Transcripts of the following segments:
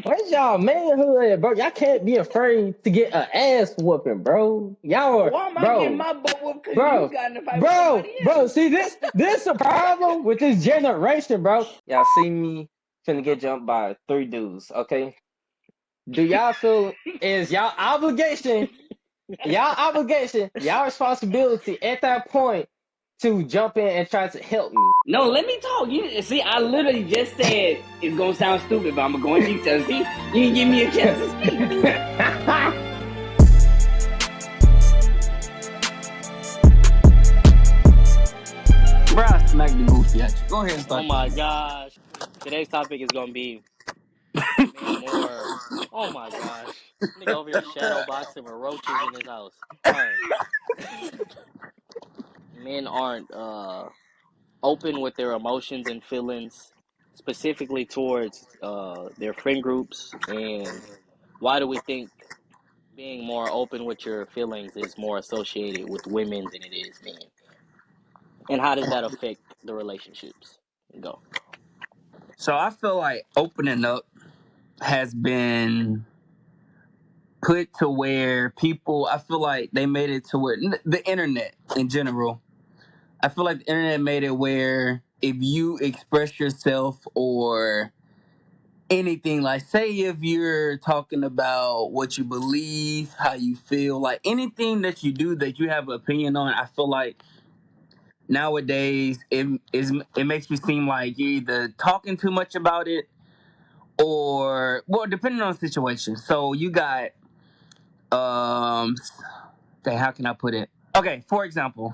Where's y'all manhood at, bro? Y'all can't be afraid to get an ass whooping, bro. Y'all are, Why am I getting bro, my butt whooped because you bro, got in a fight with somebody bro. else? See this a problem with this generation, bro. Y'all see me finna get jumped by three dudes, okay? Do y'all feel is y'all responsibility at that point to jump in and try to help me? No, let me talk. You see, I literally just said it's gonna sound stupid, but I'm gonna go in detail. See, you didn't give me a chance to speak. Bro, I smacked the goofy at you. Go ahead and Oh start my that. gosh. Today's topic is gonna be men more. Oh my gosh. Nigga over here shadow boxing with roaches in his house. Alright. Men aren't open with their emotions and feelings, specifically towards their friend groups. And why do we think being more open with your feelings is more associated with women than it is men? And how does that affect the relationships? Go. So I feel like opening up has been put to where people, I feel like they made it to where the internet in general, I feel like the internet made it where if you express yourself or anything, like say if you're talking about what you believe, how you feel, like anything that you do that you have an opinion on, I feel like nowadays it makes you seem like you're either talking too much about it or, well, depending on the situation. So you got um how can I put it? Okay, for example,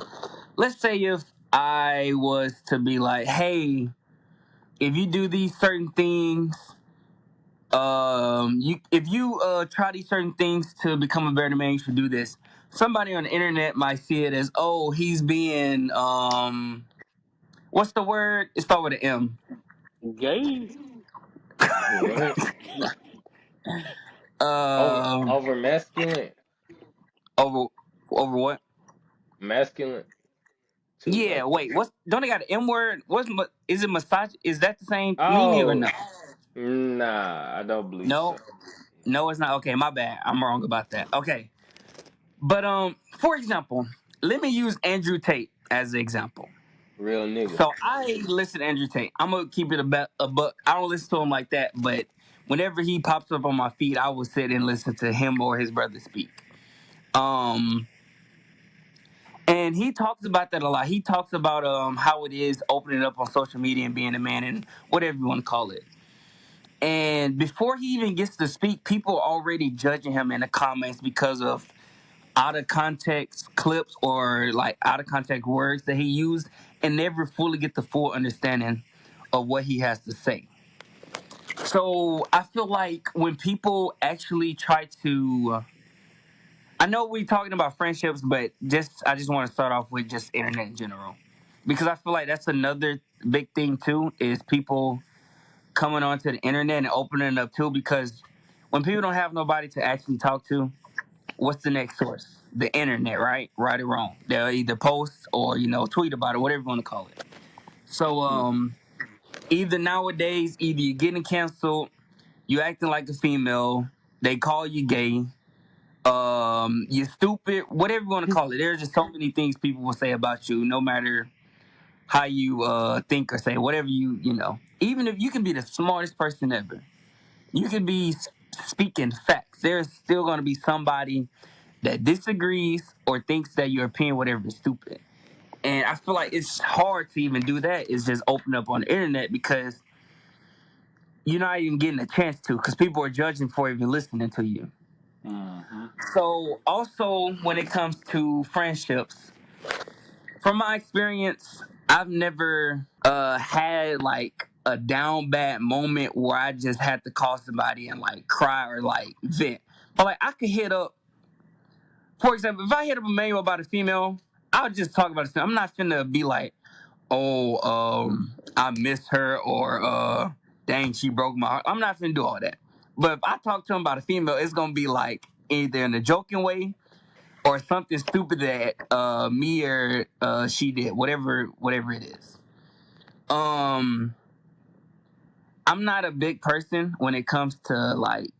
let's say if I was to be like, hey, if you do these certain things, you if you try these certain things to become a better man, you should do this. Somebody on the internet might see it as, oh, he's being what's the word? It starts with an M. Gay. What? Um, Over masculine, over over what? masculine too, Yeah, right? wait. What's don't they got an M word? Is it massage? Is that the same meaning or Oh, no? nah, I don't believe No, so. no, it's not. Okay, my bad. I'm wrong about that. Okay, but for example, let me use Andrew Tate as an example. Real nigga. So I listen to Andrew Tate. I'm gonna keep it a buck. I don't listen to him like that, but whenever he pops up on my feed, I will sit and listen to him or his brother speak. Um, and he talks about that a lot. He talks about how it is opening up on social media and being a man and whatever you want to call it. And before he even gets to speak, people are already judging him in the comments because of out of context clips or like out of context words that he used and never fully get the full understanding of what he has to say. So I feel like when people actually try to I know we're talking about friendships, but I just want to start off with just internet in general. Because I feel like that's another big thing too, is people coming onto the internet and opening it up too, because when people don't have nobody to actually talk to, what's the next source? The internet, right? Right or wrong. They'll either post or, tweet about it, whatever you want to call it. So either nowadays, either you're getting canceled, you acting like a female, they call you gay, you stupid, whatever you want to call it. There's just so many things people will say about you, no matter how you think or say, whatever Even if you can be the smartest person ever, you can be speaking facts. There's still going to be somebody that disagrees or thinks that your opinion, whatever, is stupid. And I feel like it's hard to even do that. It's just open up on the internet because you're not even getting a chance to, because people are judging for even listening to you. Mm-hmm. So also when it comes to friendships, from my experience, I've never had like a down bad moment where I just had to call somebody and like cry or like vent. But like I could hit up, for example, if I hit up a male about a female, I'll just talk about it. I'm not finna be like, oh, I miss her or dang, she broke my heart. I'm not finna do all that. But if I talk to him about a female, it's gonna be like either in a joking way or something stupid that me or she did, whatever it is. Um, I'm not a big person when it comes to like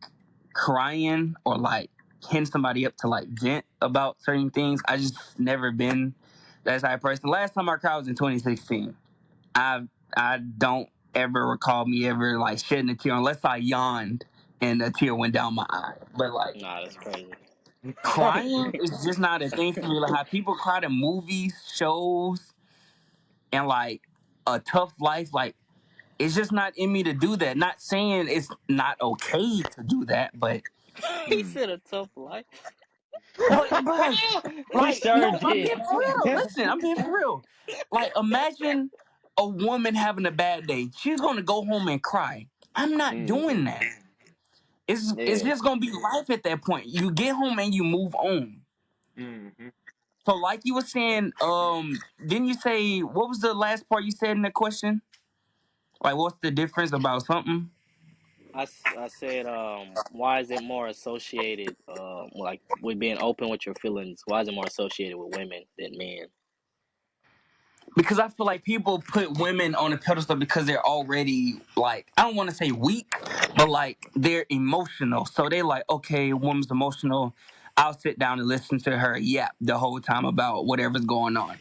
crying or like hitting somebody up to like vent about certain things. I just never been that type of person. Last time I cried was in 2016. I don't ever recall me ever like shedding a tear unless I yawned and a tear went down my eye. But like Nah, that's crazy. crying is just not a thing for me. Like how people cry to movies, shows, and like a tough life, like it's just not in me to do that. Not saying it's not okay to do that, but He said a tough life. bruh, He like sure no, I'm did. being for real. Listen, I'm being for real. Like imagine a woman having a bad day. She's gonna go home and cry. I'm not Hmm. doing that. It's Yeah. just gonna be life at that point. You get home and you move on. Hmm. So like you were saying, didn't you say what was the last part you said in the question? Like what's the difference about something? I said, why is it more associated, like with being open with your feelings? Why is it more associated with women than men? Because I feel like people put women on a pedestal because they're already like I don't want to say weak, but like they're emotional. So they like, okay, woman's emotional. I'll sit down and listen to her yap the whole time about whatever's going on.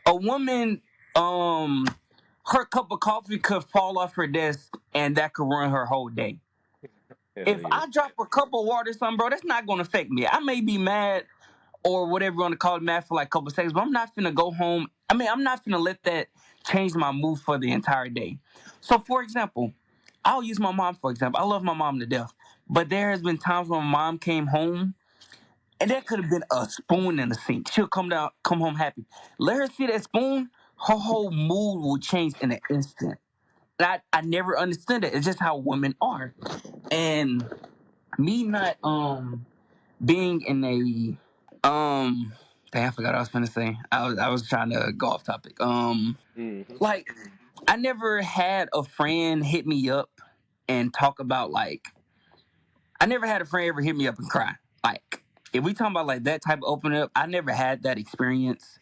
A woman, um, her cup of coffee could fall off her desk and that could ruin her whole day. Hell If yeah. I drop a cup of water or something, bro, that's not gonna affect me. I may be mad or whatever you want to call it, mad for like a couple of seconds, but I'm not finna go home. I mean, I'm not finna let that change my mood for the entire day. So, for example, I'll use my mom for example. I love my mom to death, but there has been times when my mom came home and there could have been a spoon in the sink. She'll come home happy. Let her see that spoon, her whole mood will change in an instant. And I never understood it. It's just how women are. And me not being in a dang, I forgot what I was gonna say. I was trying to go off topic. Hmm. Like I never had a friend hit me up and talk about like I never had a friend ever hit me up and cry. Like if we talking about like that type of opening up, I never had that experience.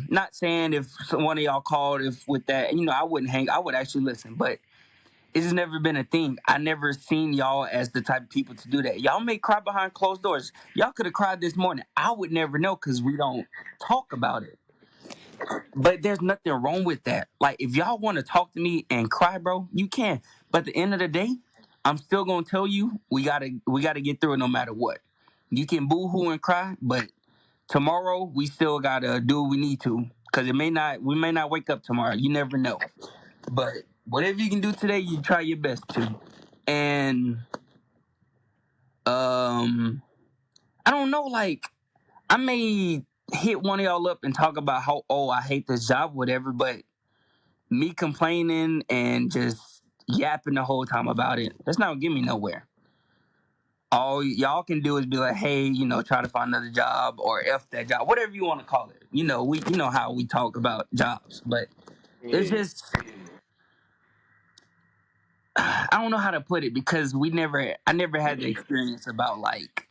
Not saying if one of y'all called if with that, I wouldn't hang. I would actually listen, but it's just never been a thing. I never seen y'all as the type of people to do that. Y'all may cry behind closed doors. Y'all could have cried this morning. I would never know because we don't talk about it. But there's nothing wrong with that. Like if y'all want to talk to me and cry, bro, you can. But at the end of the day, I'm still gonna tell you we gotta get through it no matter what. You can boo-hoo and cry, but tomorrow we still gotta do what we need to. Cause we may not wake up tomorrow. You never know. But whatever you can do today, you try your best to. And I don't know, like I may hit one of y'all up and talk about how I hate this job, whatever, but me complaining and just yapping the whole time about it, that's not gonna get me nowhere. All y'all can do is be like, hey, try to find another job or F that job, whatever you want to call it. You know how we talk about jobs, but it's Yeah. just I don't know how to put it because I never had the experience about like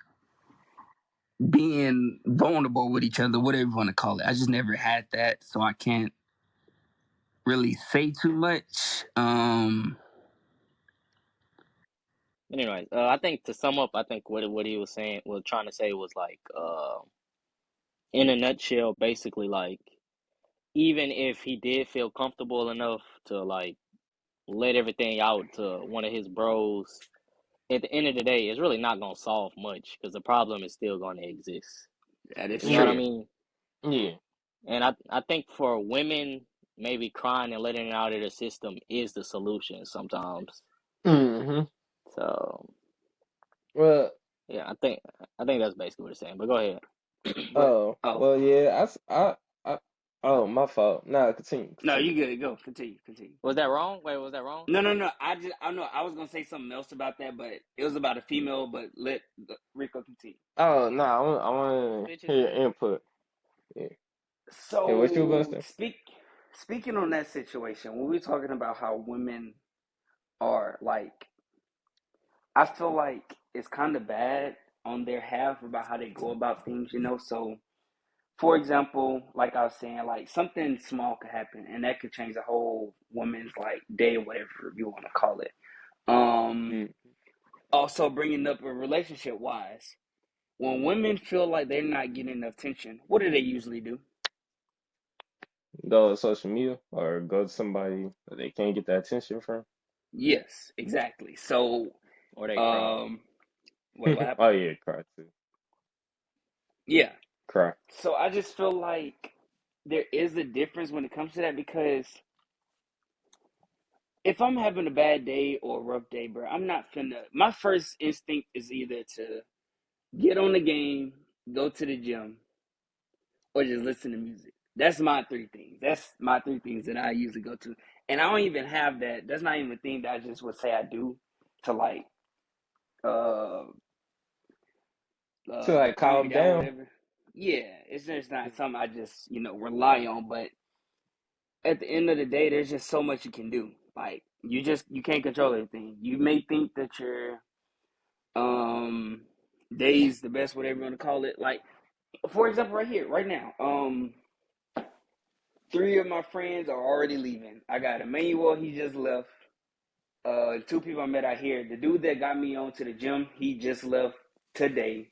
being vulnerable with each other, whatever you want to call it. I just never had that, so I can't really say too much. Anyways, I think to sum up, I think what he was saying, was trying to say was like, in a nutshell, basically like, even if he did feel comfortable enough to like let everything out to one of his bros, at the end of the day, it's really not gonna solve much because the problem is still gonna exist. That is You know what I true. Yeah. mean? Yeah. And I think for women, maybe crying and letting it out of the system is the solution sometimes. Hmm. So Well, yeah, I think that's basically what it's saying. But go ahead. But well, yeah. Oh, my fault. Nah, continue, no, you continue. good. Go. Continue. Was that wrong? Wait, was that wrong? No. I know. I was gonna say something else about that, but it was about a female. But let Rico continue. Oh, no, I want to Bitches hear your ass. input. Yeah. Yeah, what you gonna So say? speaking on that situation, when we're talking about how women are like, I feel like it's kind of bad on their half about how they go about things. So for example, like I was saying, like something small could happen, and that could change the whole woman's like day or whatever you want to call it. Um, Mm. Also bringing up a relationship wise, when women feel like they're not getting enough attention, what do they usually do? Go to social media or go to somebody that they can't get that attention from. Yes, exactly. So, Or they cry. um, wait, what happened? Oh yeah, cry too. Yeah. Cry. So I just feel like there is a difference when it comes to that because if I'm having a bad day or a rough day, bro, I'm not finna. My first instinct is either to get on the game, go to the gym, or just listen to music. That's my three things. That's my three things that I usually go to. And I don't even have that. That's not even a thing that I just would say I do to like uh To like calm me calm down, down. whatever. Yeah, it's just not something I just, rely on. But at the end of the day, there's just so much you can do. Like you can't control everything. You may think that your um day's the best, whatever you want to call it. Like for example, right here, right now, three of my friends are already leaving. I got Emmanuel, he just left. Two people I met out here. The dude that got me on to the gym, he just left today.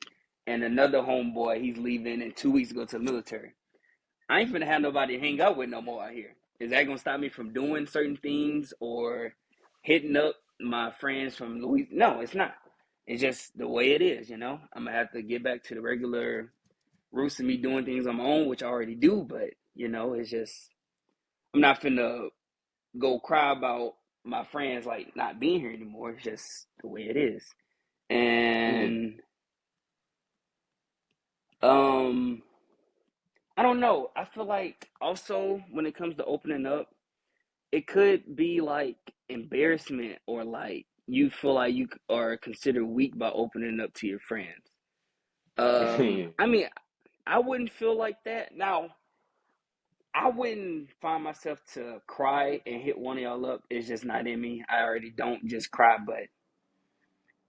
And another homeboy, he's leaving in 2 weeks to go to the military. I ain't finna have nobody to hang out with no more out here. Is that gonna stop me from doing certain things or hitting up my friends from Louisiana? No, it's not. It's just the way it is, I'm gonna have to get back to the regular roots of me doing things on my own, which I already do, but it's just I'm not finna go cry about my friends like not being here anymore. It's just the way it is. Yeah. And um I don't know. I feel like also when it comes to opening up, it could be like embarrassment or like you feel like you are considered weak by opening up to your friends. Yeah. I mean, I wouldn't feel like that. Now, I wouldn't find myself to cry and hit one of y'all up. It's just not in me. I already don't just cry, but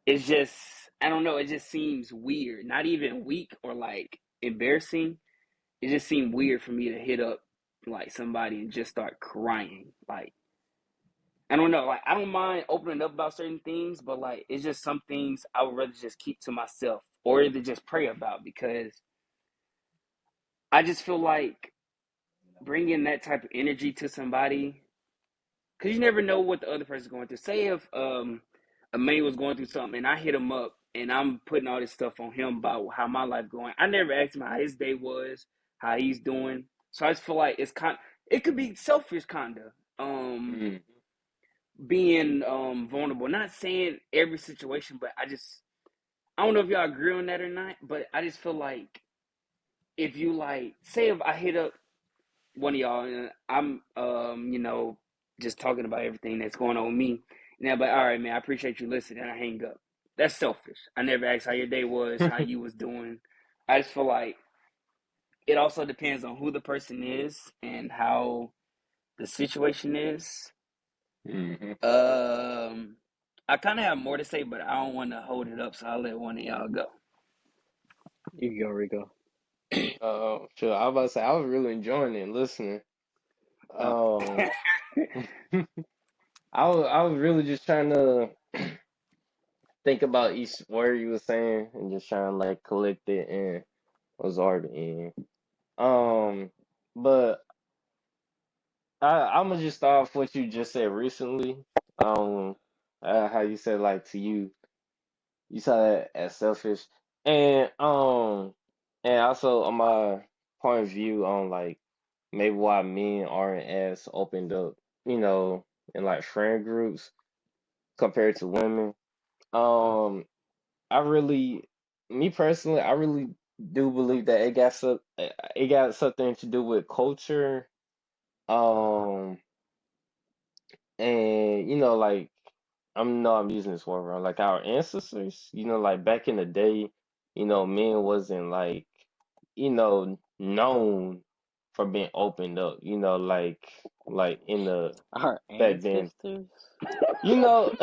it's just I don't know. It just seems weird. Not even weak or like embarrassing. It just seemed weird for me to hit up like somebody and just start crying. Like I don't know. Like I don't mind opening up about certain things, but like it's just some things I would rather just keep to myself or either just pray about because I just feel like bringing that type of energy to somebody because you never know what the other person's going through. Say if a man was going through something and I hit him up and I'm putting all this stuff on him about how my life going. I never asked him how his day was, how he's doing. So I just feel like it could be selfish kinda. Mm. Being vulnerable. Not saying every situation, but I don't know if y'all agree on that or not, but I just feel like if you like say if I hit up one of y'all and I'm just talking about everything that's going on with me, and I'm like, all right, man, I appreciate you listening, and I hang up. That's selfish. I never asked how your day was, how you was doing. I just feel like it also depends on who the person is and how the situation is. Mm-hmm. I kind of have more to say, but I don't want to hold it up, so I'll let one of y'all go. You can go, Rico. Sure. I was about to say I was really enjoying it, listening. Uh, Um, I was really just trying to think about each word you were saying and just trying to like collect it and absorb it in. Um, but I'm gonna just start off what you just said recently. Um, how you said like to you saw that as selfish, and also on my point of view on like maybe why men aren't as opened up, you know, in like friend groups compared to women. Um, I really, me personally, I really do believe that it got something to do with culture. Um, and like I'm using this word wrong. Like our ancestors, like back in the day, men wasn't known for being opened up. Like in the Our back then, ancestors? you know,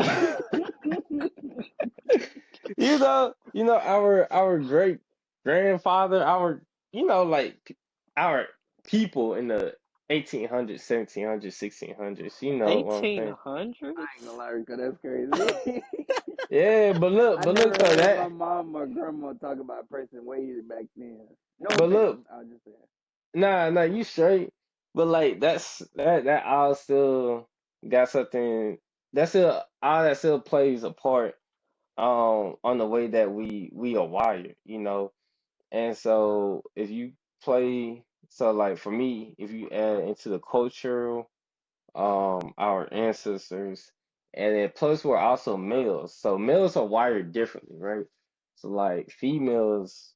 our great grandfather, our like our people in the 1800s, 1700s, 1600s. You know what I'm saying? 1800s? I ain't gonna lie, Rico, that's crazy. Yeah, I but never look though heard my that, mom or grandma talk about a person way back then. No but look, offense, I was just saying. nah, you straight. But like that all still got something. That's still all that still plays a part on the way that we are wired, you know. And so if you play, so like for me, if you add into the cultural, our ancestors, and then plus we're also males, so males are wired differently, right? So like females,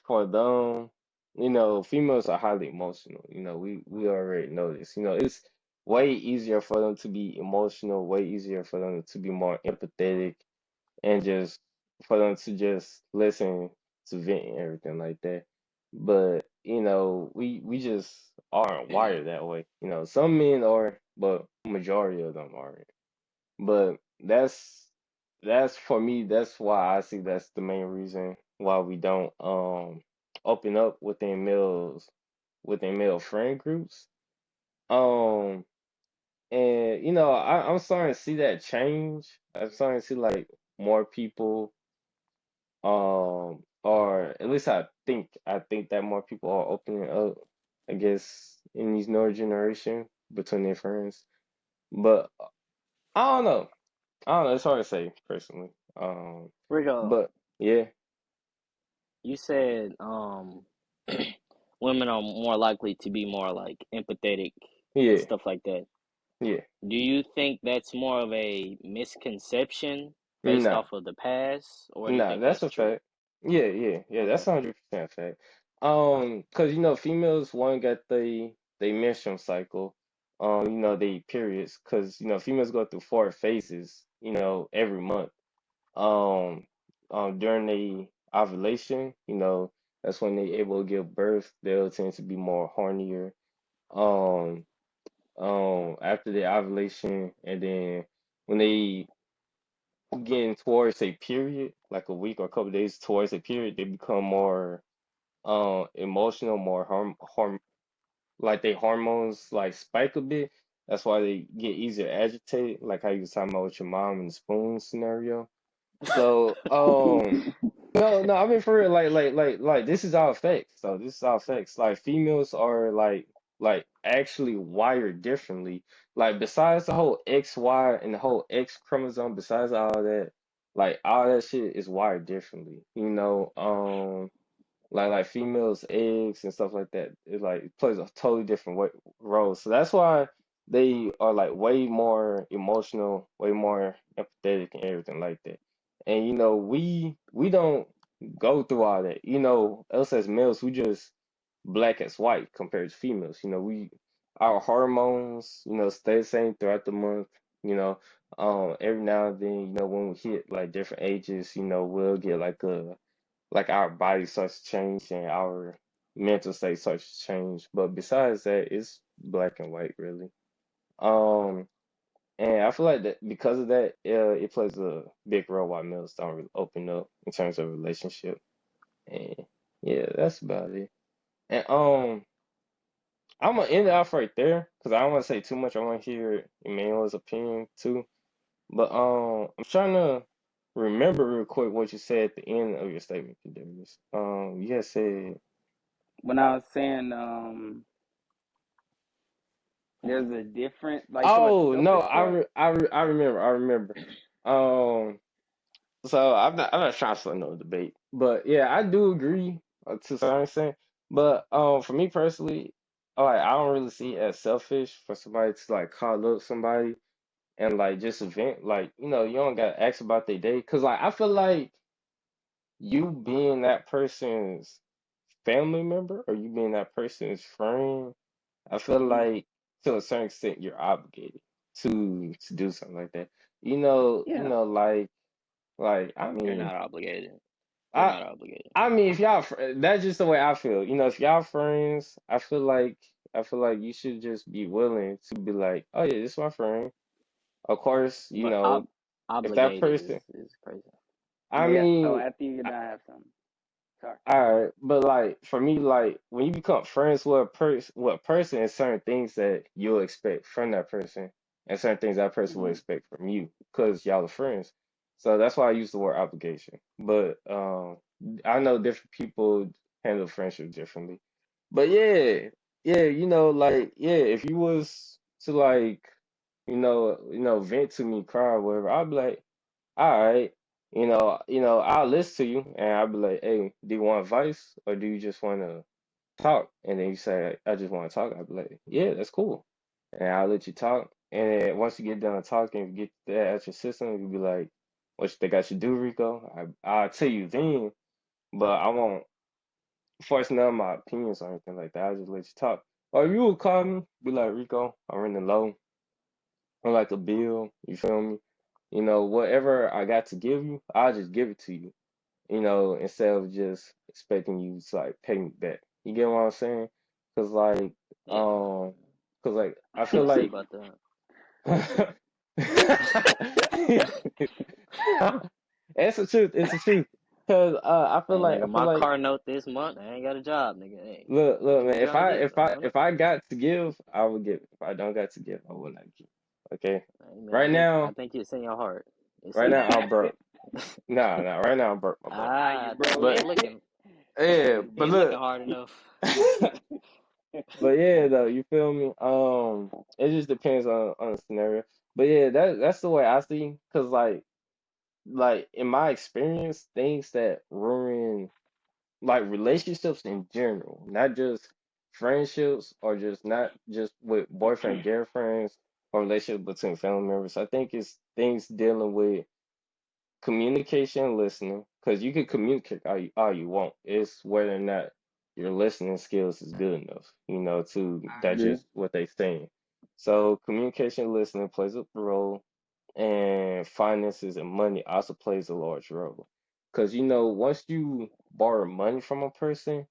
for them, you know, females are highly emotional. You know, we already know this. You know, it's way easier for them to be emotional, way easier for them to be more empathetic, and just for them to just listen to vent and everything like that. But you know, we just aren't wired that way. You know, some men are, but majority of them aren't. But that's for me. That's why I see that's the main reason why we don't open up within male friend groups. Um, and you know, I'm starting to see that change. I'm starting to see like more people or at least I think that more people are opening up, I guess, in these newer generation between their friends. But I don't know. I don't know. It's hard to say personally. Rico, But yeah, you said women are more likely to be more like empathetic and yeah, stuff like that. yeah. Do you think that's more of a misconception based Nah, off of the past, or do you nah. think That's that's a true? fact. Yeah. Okay. That's 100% fact. Because you know, females one got they menstrual cycle. You know, they periods. Because you know, females go through 4 phases. You know, every month. um During the ovulation, you know, that's when they able to give birth. They'll tend to be more hornier. Um After the ovulation, and then when they getting towards a period, like a week or a couple days towards a period, they become more emotional, more like their hormones like spike a bit. That's why they get easier agitated, like how you was talking about with your mom and the spoon scenario. So, no, I mean for real, like this is all facts. So this is all facts. Like females are like actually wired differently. Like besides the whole XY and the whole X chromosome, besides all that, like all that shit is wired differently. You know, like females' eggs and stuff like that. It like plays a totally different role. So that's why they are like way more emotional, way more empathetic and everything like that. And you know, we don't go through all that. You know, us as males, we just black as white compared to females. You know, we our hormones, you know, stay the same throughout the month. You know, every now and then, you know, when we hit like different ages, you know, we'll get like our body starts to change and our mental state starts to change. But besides that, it's black and white really. Um, and I feel like that because of that, it plays a big role why males don't really open up in terms of relationship. And yeah, that's about it. And I'm gonna end it off right there because I don't want to say too much. I want to hear Emmanuel's opinion too. But I'm trying to remember real quick what you said at the end of your statement, Darius. You had said. When I was saying there's a different, like, to a Oh no, selfish part. I remember, Um, so I'm not trying to start no debate, but yeah, I do agree to some extent. But for me personally, like I don't really see it as selfish for somebody to like call up somebody and like just vent. Like you know, you don't gotta ask about their day, cause like I feel like you being that person's family member or you being that person's friend, I feel Hmm. like to a certain extent you're obligated to do something like that. Yeah. Like You're not obligated. You're I not obligated. I mean if that's just the way I feel. You know, if y'all friends, I feel like you should just be willing to be like, oh yeah, this is my friend. Of course, you But know, if that obligated person, is crazy. I Yeah. Oh, mean, after you get done, I have some. Sorry. All right, but like for me, like when you become friends with a person, and certain things that you'll expect from that person, and certain things that person will Hmm. expect from you, because y'all are friends. So that's why I use the word obligation. But I know different people handle friendship differently. But yeah, yeah, like yeah, if you was to like, vent to me, cry or whatever, I'd be like. All right, I'll listen to you and I'll be like, hey, do you want advice or do you just want to talk? And then you say, I just want to talk. I'll be like, yeah, that's cool. And I'll let you talk. And then once you get done talking, you get that at your system, you'll be like, what you think I should do, Rico? I'll tell you then, but I won't force none of my opinions or anything like that. I'll just let you talk. Or you will call me, be like, Rico, I'm running low on like a bill, you feel me? Whatever I got to give you, I'll just give it to you, instead of just expecting you to like pay me back. You get what I'm saying? Cause like, Yeah. um, cause like I What feel you say like about that? it's the truth. It's the truth. Cause I feel Hey, like I nigga, feel my like car note this month. I ain't got a job, nigga. Hey, look, what man. you If trying to I get, if I man? if I got to give, I would give. If I don't got to give, I will not give. Okay. Hey, man, Right I now, think it's in your heart. It's right in now your I'm heart. broke. Nah, nah. Right now I'm broke, my boy. Nah, you I think broke. you But ain't looking. yeah, You but ain't looking look. hard enough. But yeah, though, you feel me? It just depends on the scenario. But yeah, that's the way I see. Cause like in my experience, things that ruin like relationships in general, not just friendships or just not just with boyfriend girlfriends or relationships between family members. I think it's things dealing with communication and listening, because you can communicate all you want. It's whether or not your listening skills is good enough, to I agree. digest what they saying. So communication and listening plays a role, and finances and money also plays a large role. Because once you borrow money from a person,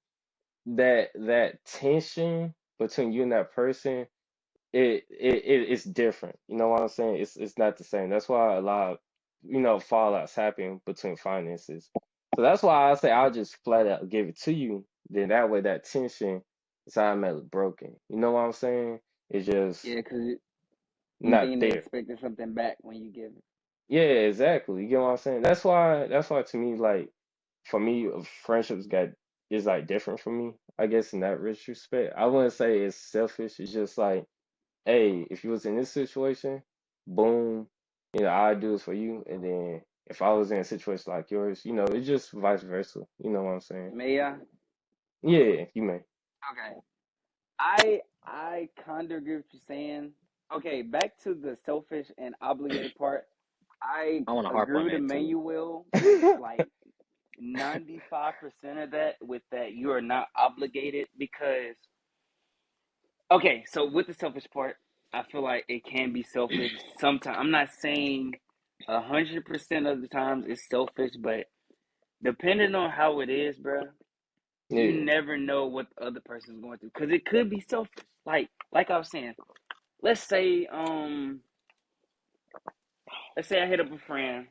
that tension between you and that person it's different. You know what I'm saying? It's not the same. That's why a lot of fallouts happen between finances. So that's why I say I'll just flat out give it to you. Then that way that tension is automatically broken. You know what I'm saying? It's just Yeah, because you not think they there. expecting something back when you give it. Yeah, exactly. You get what I'm saying? That's why to me, like for me, friendships got is like different for me, I guess in that retrospect. I wouldn't say it's selfish. It's just like hey, if you was in this situation, boom, I do this for you. And then if I was in a situation like yours, it's just vice versa. You know what I'm saying? May I? Yeah, you may. Okay. I kind of agree with you saying. Okay, back to the selfish and obligated part. I I want to harp agree on with that too. Emmanuel with like 95% of that, with that you are not obligated because okay, so with the selfish part, I feel like it can be selfish sometimes. I'm not saying 100% of the times it's selfish, but depending on how it is, bro, you Yeah, never know what the other person's going through because it could be selfish. Like I was saying, let's say let's say I hit up a friend.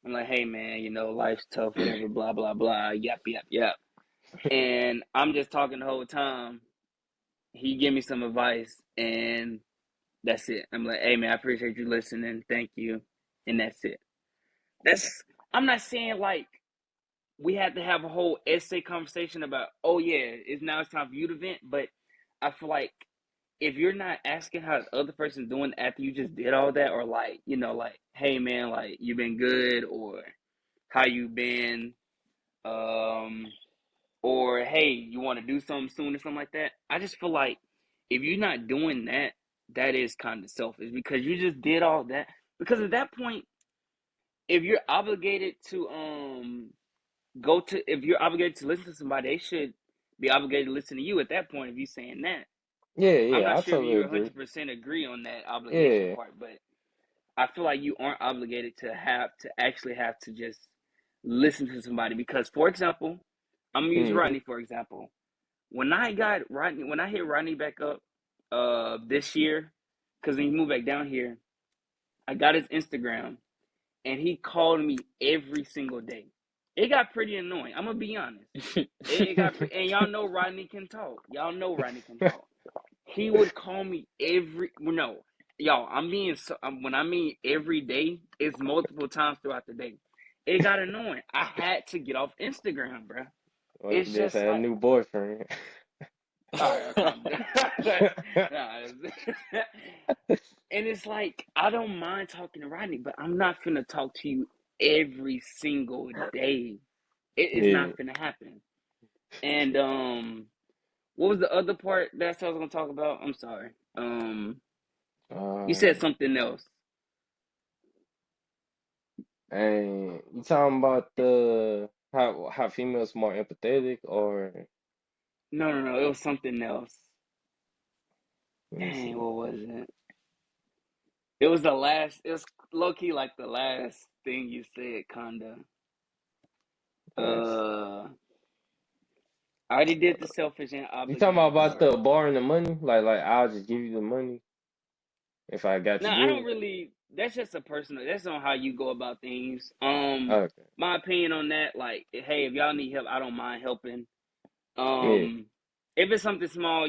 I'm like, hey man, life's tough, whatever, blah blah blah, yap yap yap, and I'm just talking the whole time. He give me some advice, and that's it. I'm like, hey man, I appreciate you listening, thank you, and that's it. That's I'm not saying like we had to have a whole essay conversation about, oh yeah, it's time for you to vent, but I feel like if you're not asking how the other person's doing after you just did all that, or like, like, hey man, like you been good, or how you been, um, or hey, you want to do something soon or something like that. I just feel like if you're not doing that, that is kind of selfish because you just did all that. Because at that point, if you're obligated to if you're obligated to listen to somebody, they should be obligated to listen to you at that point if you're saying that. yeah, I'm yeah. not I sure if totally you agree. 100% agree on that obligation Yeah. part, but I feel like you aren't obligated to actually have to just listen to somebody because, for example, I'm gonna use Hmm. Rodney for example. When I hit Rodney back up, this year, because when he moved back down here, I got his Instagram, and he called me every single day. it got pretty annoying. I'm gonna be honest. It got and y'all know Rodney can talk. Y'all know Rodney can talk. He would call me y'all. I'm being when I mean every day, it's multiple times throughout the day. It got annoying. I had to get off Instagram, bro. Well, It's just just had a like, new boyfriend. all right, I'll calm down. Nah, and it's like I don't mind talking to Rodney, but I'm not finna talk to you every single day. It's Yeah. not finna happen. And what was the other part that I was gonna talk about? I'm sorry. You said Um, something else. and you talking about the how females more empathetic, or No. It was something else. let me Dang, see. what was it? It was the last. It was low key like the last thing you said, kinda. Yes. I already did the selfish and You talking obligated about part. the borrowing the money? Like I'll just give you the money if I got No, to I give don't it. really. That's just a personal. That's on how you go about things. Okay. My opinion on that, like, hey, if y'all need help, I don't mind helping. Yeah. If it's something small,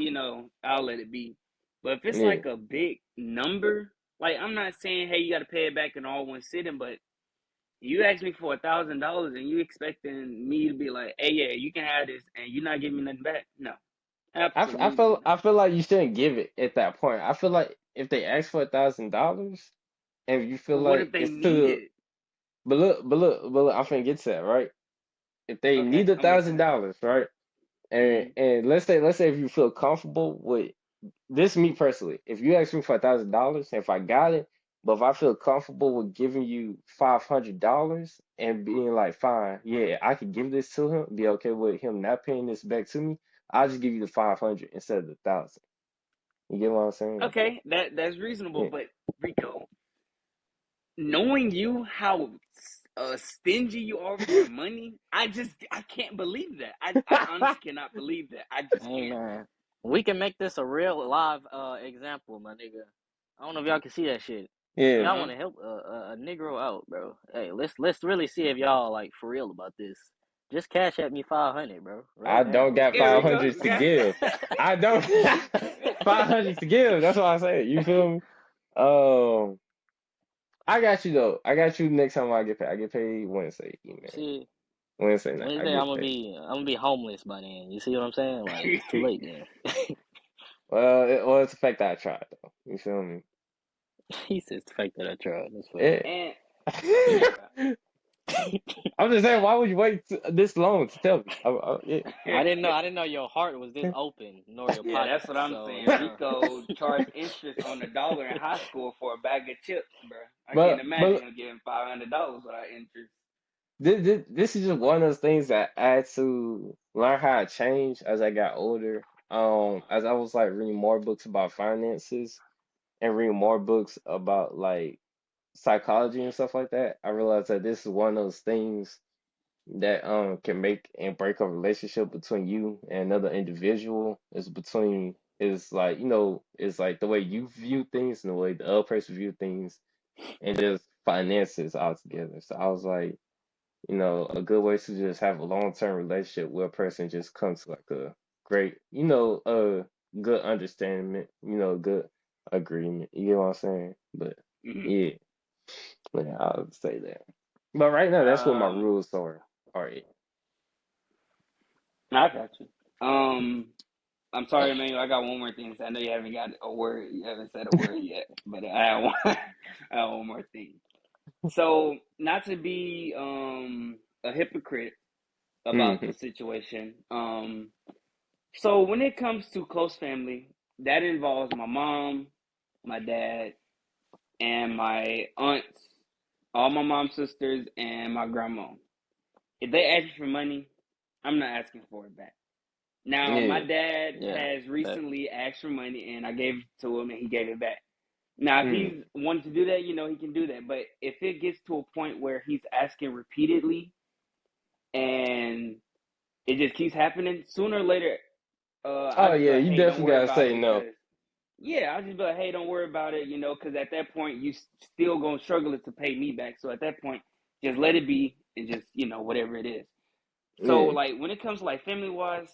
I'll let it be. But if it's Yeah. like a big number, like I'm not saying, hey, you got to pay it back in all one sitting, but you ask me for $1,000 and you expecting me to be like, hey, yeah, you can have this, and you're not giving me nothing back? No, I absolutely feel not. I feel like you shouldn't give it at that point. I feel like if they ask for $1,000 and you feel But what if like they it's need too, it? but look, I'm finna get to that, right? If they Okay, need a I'm thousand listening. dollars, right? And Hmm. and let's say if you feel comfortable with this, me personally, if you ask me for $1,000, if I got it, but if I feel comfortable with giving you $500 and being like, fine, yeah, I could give this to him, be okay with him not paying this back to me, I'll just give you the 500 instead of the 1,000. You get what I'm saying? Okay, that's reasonable, Yeah. but Rico, knowing you how stingy you are with your money, I can't believe that. I honestly cannot believe that. I just Hey can't. man, we can make this a real live example, my nigga. I don't know if y'all can see that shit. If Yeah. y'all Uh-huh. want to help a Negro out, bro, hey, let's really see if y'all like for real about this. Just cash at me 500, bro, right I now. don't got Here You we feel me? go. 500 to give. I don't 500 to give. That's what I say. You feel me? Um, I got you though. I got you next time I get paid. I get paid Wednesday, man. See, Wednesday night. I Wednesday get paid. I'm gonna be homeless by then. You see what I'm saying? Like it's too late then. Well, it's the fact that I tried though. You feel me? He says the fact that I tried. That's funny. Yeah. And bro. I'm just saying, why would you wait this long to tell me? Yeah. I didn't know your heart was this open, nor your Yeah, that's pockets. what I'm So saying. Rico charged interest on $1 in high school for a bag of chips, bro. I can't imagine but him getting $500 without interest. this is just one of those things that I had to learn how to change as I got older. As I was like reading more books about finances and reading more books about like psychology and stuff like that, I realized that this is one of those things that can make and break a relationship between you and another individual. Is like, it's like the way you view things and the way the other person view things, and just finances altogether. So I was like, a good way to just have a long-term relationship with a person, just comes to like a great, good understanding, good agreement. You get what I'm saying? But Hmm. yeah, yeah, I would say that. But right now, that's what my Um, rules are. I got you. I'm sorry, Emmanuel. I got one more thing to say. I know you haven't got a word. You haven't said a word yet, but I have one. I have one more thing. So, not to be a hypocrite about Mm-hmm. the situation. So when it comes to close family, that involves my mom, my dad, and my aunts, all my mom's sisters, and my grandma. If they ask me for money, I'm not asking for it back. Now, my Yeah. dad yeah, has but recently asked for money, and I gave it to him, and he gave it back. Now, if Mm. he's wanted to do that, he can do that. But if it gets to a point where he's asking repeatedly and it just keeps happening, sooner or later, I'll Oh just be yeah, like, you hey, don't definitely worry gotta about it say no. because, yeah, I'll just be like, hey, don't worry about it, because at that point, you still going to struggle to pay me back. So at that point, just let it be and just, whatever it is. So like when it comes to like family wise,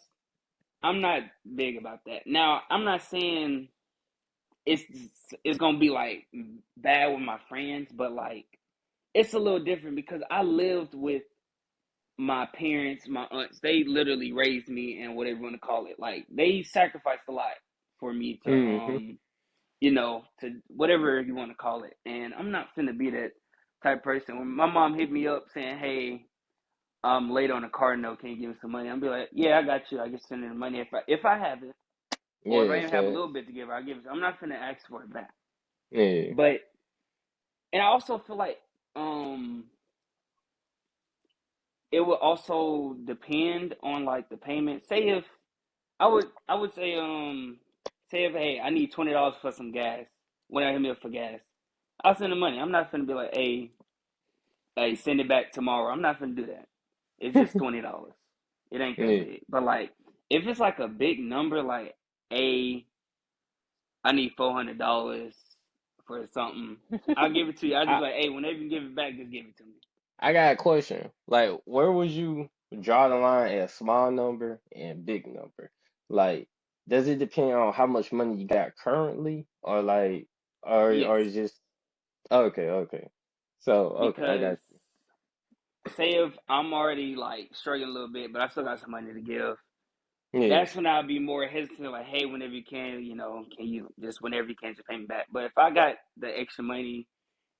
I'm not big about that. Now, I'm not saying it's gonna be like bad with my friends, but like it's a little different because I lived with my parents, my aunts. They literally raised me and whatever you want to call it. Like they sacrificed a lot for me to to whatever you want to call it. And I'm not finna be that type of person. When my mom hit me up saying, "Hey, I'm late on a car note. Can you give me some money?" I'm be like, "Yeah, I got you. I can send her the money if I have it, or if I even have a little bit to give her, I'll give it. I'm not finna ask for it back." Yeah. But and I also feel like it would also depend on like the payment. Say if I would say if hey I need $20 for some gas when I hit me up for gas, I'll send the money. I'm not finna be like hey send it back tomorrow. I'm not finna do that. It's just $20. It ain't that Yeah. big. But like if it's like a big number, like I need $400 for something, I'll give it to you. I'll just I be like hey whenever you give it back, just give it to me. I got a question. Like, where would you draw the line at small number and big number? Like, does it depend on how much money you got currently, or like, Yes, or is just okay, okay. So okay, I because got say if I'm already like struggling a little bit, but I still got some money to give, you. that's when I'll be more hesitant. Like, hey, whenever you can, can you just whenever you can just pay me back? But if I got the extra money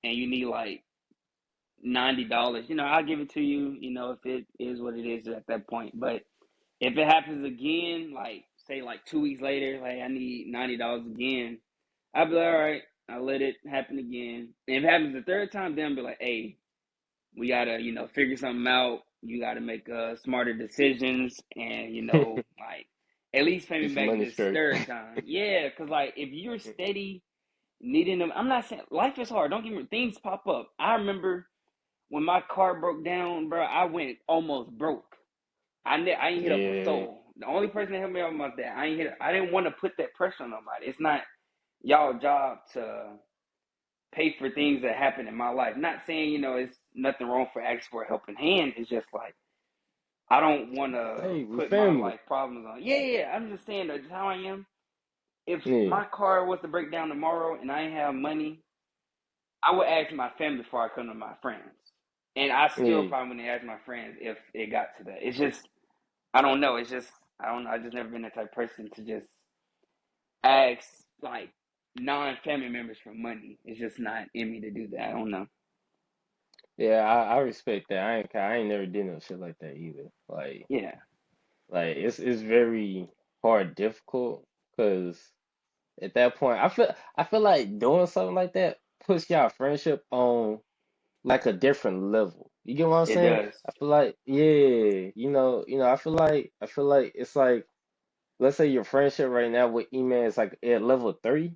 and you need like $90, I'll give it to you. If it is what it is at that point. But if it happens again, like say like 2 weeks later, like I need $90 again, I'll be like, all right, I'll let it happen again. And if it happens the third time, then I'll be like, hey, we gotta, figure something out. You gotta make smarter decisions, and Yeah. like at least pay me Get your back money this straight. third time. Yeah, because like if you're steady needing them, I'm not saying life is hard. Don't get me things pop up. I remember when my car broke down, bro. I went almost broke. I ain't hit up a Yeah. soul. The only person that helped me out was that. I didn't want to put that pressure on nobody. It's not y'all job to pay for things that happen in my life. Not saying, it's nothing wrong for asking for a helping hand. It's just like I don't want to Hey, we put my family. like problems on. Yeah. I'm just saying that's how I am. If Yeah. my car was to break down tomorrow and I ain't have money, I would ask my family before I come to my friends. And I still Yeah. probably wouldn't ask my friends if it got to that. It's just I don't know. It's just I don't know. I just never been that type of person to just ask like non-family members for money. It's just not in me to do that. I don't know. Yeah, I respect that. I ain't never did no shit like that either. Yeah, It's very hard, difficult, because at that point, I feel like doing something like that puts y'all friendship on like a different level. You get what I'm it saying? does. I feel like, yeah, I feel like it's like, let's say your friendship right now with E-Man is like at level 3,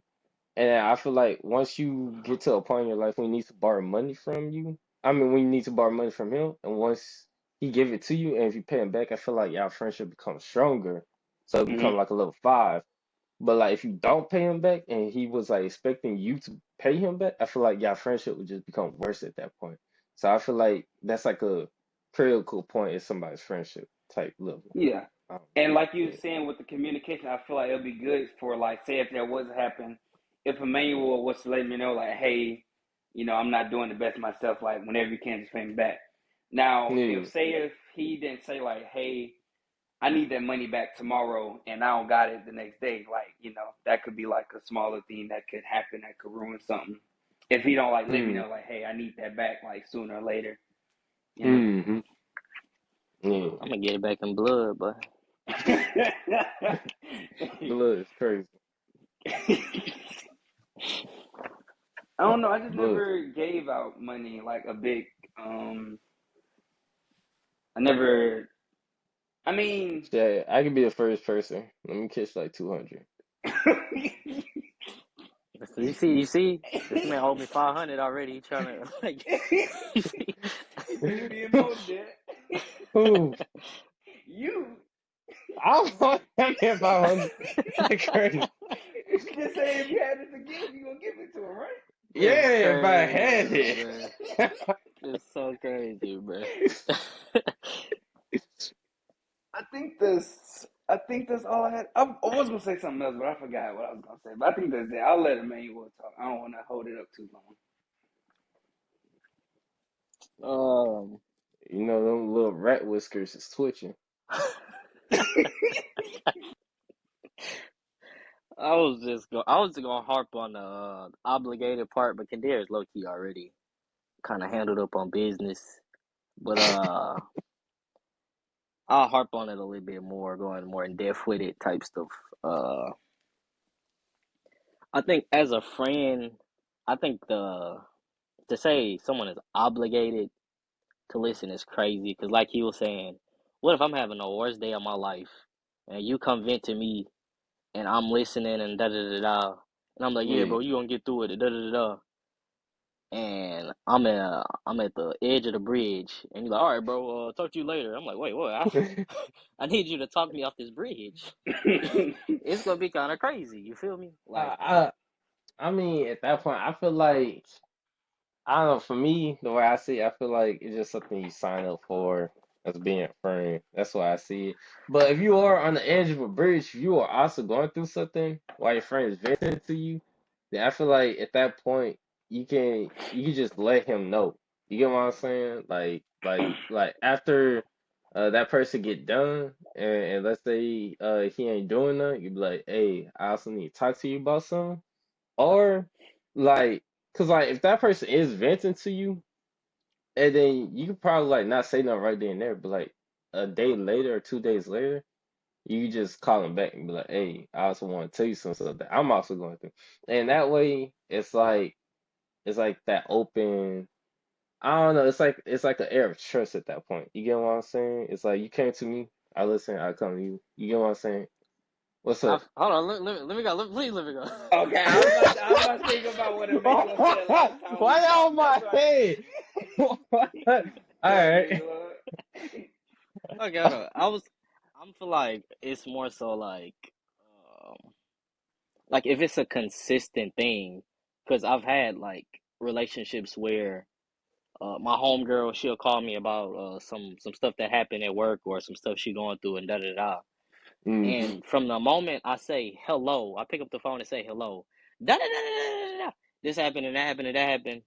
and I feel like once you get to a point in your life when you need to borrow money from you, I mean, when you need to borrow money from him, and once he give it to you, and if you pay him back, I feel like y'all friendship becomes stronger. So it become Hmm. like a level 5. But like if you don't pay him back and he was like expecting you to pay him back, I feel like y'all friendship would just become worse at that point. So I feel like that's like a critical point in somebody's friendship type level. Yeah. Um, And like you were yeah. saying with the communication, I feel like it'll be good for like say if there was to happen, if Emmanuel was to let me know like, hey, I'm not doing the best myself, like whenever you can just pay me back. Now, Yeah. if he didn't say like, hey, I need that money back tomorrow and I don't got it the next day, like, that could be like a smaller thing that could happen that could ruin something. If he don't like let me Mm. know like, hey, I need that back like sooner or later, you know. Mm-hmm. Yeah. I'm gonna get it back in blood, but Blood is crazy. I don't know. I just Blood. never gave out money like a big. I never. I mean, Yeah, I could be the first person. Let me catch like 200. you see, this man owed me 500 already. He trying to like, you see, you being molded. Who? You I want him if I want crazy. just say if you had it to give, you gonna give it to him, right? Yeah, it's if I crazy, had man. it. It's so crazy. crazy, bro. I think that's all I had. I was gonna say something else, but I forgot what I was gonna say. But I think that's it. I'll let Emmanuel talk. I don't want to hold it up too Um, You know, them little rat whiskers is twitching. I was gonna harp on the obligated part, but Kadarius low key already kind of handled up on business. But I'll harp on it a little bit more, going more in depth with it type stuff. Uh, I think as a friend, I think the to say someone is obligated to listen is crazy. Because like he was saying, what if I'm having the worst day of my life and you come vent to me and I'm listening and da da da da, and I'm like, yeah, Yeah. bro, you gonna get through it, da da da da. And I'm at the edge of the bridge, and you're like, all right, bro, talk to you later. I'm like, wait, what? I need you to talk me off this bridge. long. It's gonna be kind of crazy. You feel me? Like, I, I mean, at that point, I feel like I don't know. For me, the way I see it, I feel like it's just something you sign up for as being a friend. That's why I see it. But if you are on the edge of a bridge, if you are also going through something while your friend is venting to you, then I feel like at that point you can just let him know. You get what I'm saying? Like after that person get done, and let's say he ain't doing nothing, you be like, hey, I also need to talk to you about something. Or like, cause like if that person is venting to you, and then you could probably like not say nothing right then and there, but like a day later or 2 days later, you just call them back and be like, "Hey, I also want to tell you some stuff that I'm also going through," and that way it's like that open. I don't know. It's like an air of trust at that point. You get what I'm saying? It's like you came to me, I listen, I come to you. You get what I'm saying? What's up? hold on, let me go. Please let me go. Okay, I was about to think about what Emmanuel said last time we Why talked. on That's my why. head? All Go ahead, right. Lord. Okay, hold on. I'm feel like it's more so like if it's a consistent thing, because I've had like relationships where my homegirl she'll call me about some stuff that happened at work or some stuff she going through and da da da. Mm-hmm. And from the moment I say hello, I pick up the phone and say hello. Da da da da da da. This happened and that happened and that happened,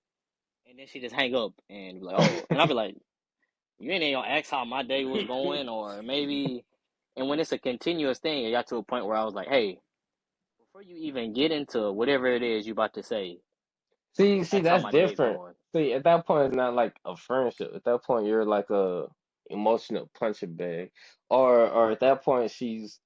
and then she just hang up and be like, oh, and I'll be like, you ain't even gonna ask how my day was going or maybe. And when it's a continuous thing, it got to a point where I was like, hey, before you even get into whatever it is you about to say, See, ask how that's my day is different. going. See, at that point, it's not like a friendship. At that point, you're like a emotional punching bag, or at that point, she's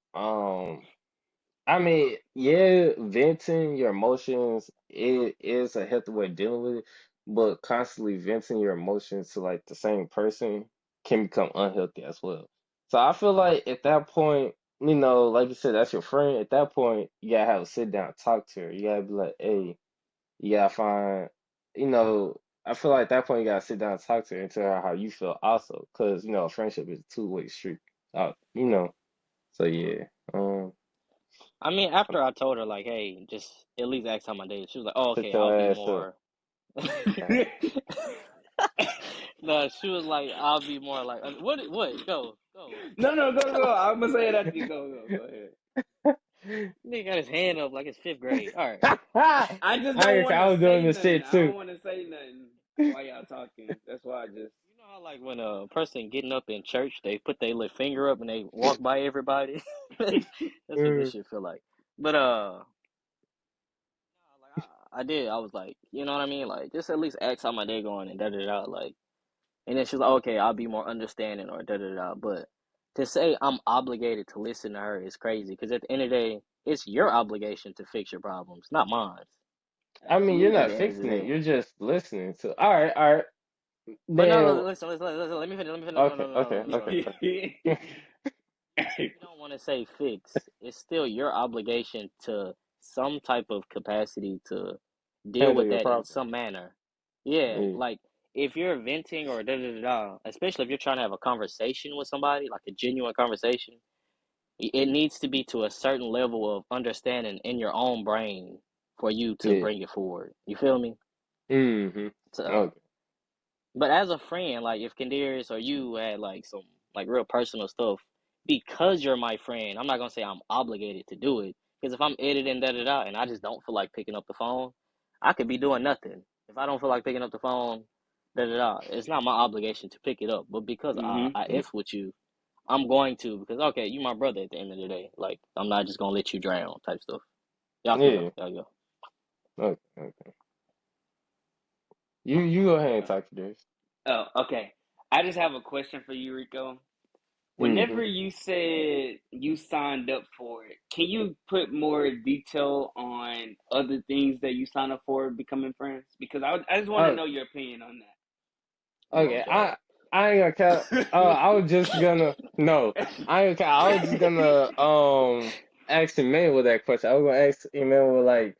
I mean, yeah, venting your emotions it is a healthy way of dealing with it, but constantly venting your emotions to like the same person can become unhealthy as well. So I feel like at that point, like you said, that's your friend. At that point, you gotta have a sit down, and talk to her. You gotta be like, hey. You gotta find, you know, I feel like at that point you gotta sit down and talk to her and tell her how you feel also, because a friendship is a two-way street. Uh, you know, so yeah. I mean, after I told her like, hey, just at least ask how my day is, she was like, oh, Shut okay, I'll your be ass up. more. No, she was like, I'll be more like, what? What? Go, go. No, go. I'm gonna say it after you go ahead. Nigga got his hand up like it's fifth grade. All right. I just don't I want to was doing say the nothing. shit I too. don't want to say nothing while y'all talking. That's why I just. You know how like when a person getting up in church, they put their little finger up and they walk by everybody. That's what this Mm, shit feel like. But like I did. I was like, you know what I mean? Like just at least ask how my day going and da da da. Like, and then she's like, okay, I'll be more understanding or da da da. But to say I'm obligated to listen to her is crazy because at the end of the day, it's your obligation to fix your problems, not mine. I mean, you're At Absolutely. not the end of the fixing it. day. You're just listening to. All right. But no, Then listen. Let me finish. Let me finish. No, okay, no, no, okay, no, no, okay, no. okay. Even if you don't want to say fix, it's still your obligation to some type of capacity to deal Handle with your that in problem. some manner. Yeah, Yeah, like if you're venting or da da da da, especially if you're trying to have a conversation with somebody, like a genuine conversation, it needs to be to a certain level of understanding in your own brain for you to yeah. bring it forward. You feel me? Mm-hmm. So Okay. But as a friend, like if Candaris or you had like some like real personal stuff, because you're my friend, I'm not gonna say I'm obligated to do it. Because if I'm editing and I just don't feel like picking up the phone, I could be doing nothing. If I don't feel like picking up the phone, it's not my obligation to pick it up. But because Mm-hmm. I F with you, I'm going to because okay, you my brother at the end of the day. Like I'm not just gonna let you drown type stuff. Y'all can go. Yeah. Y'all go. Okay. Okay. You go ahead and talk to this. Oh, okay. I just have a question for you, Rico. Mm-hmm. Whenever you said you signed up for it, can you put more detail on other things that you signed up for becoming friends? Because I just want to Oh, know your opinion on okay. Okay. I ain't gonna count. I was just gonna no. I ain't gonna count. I was just gonna ask Emmanuel that question. I was gonna ask Emmanuel like,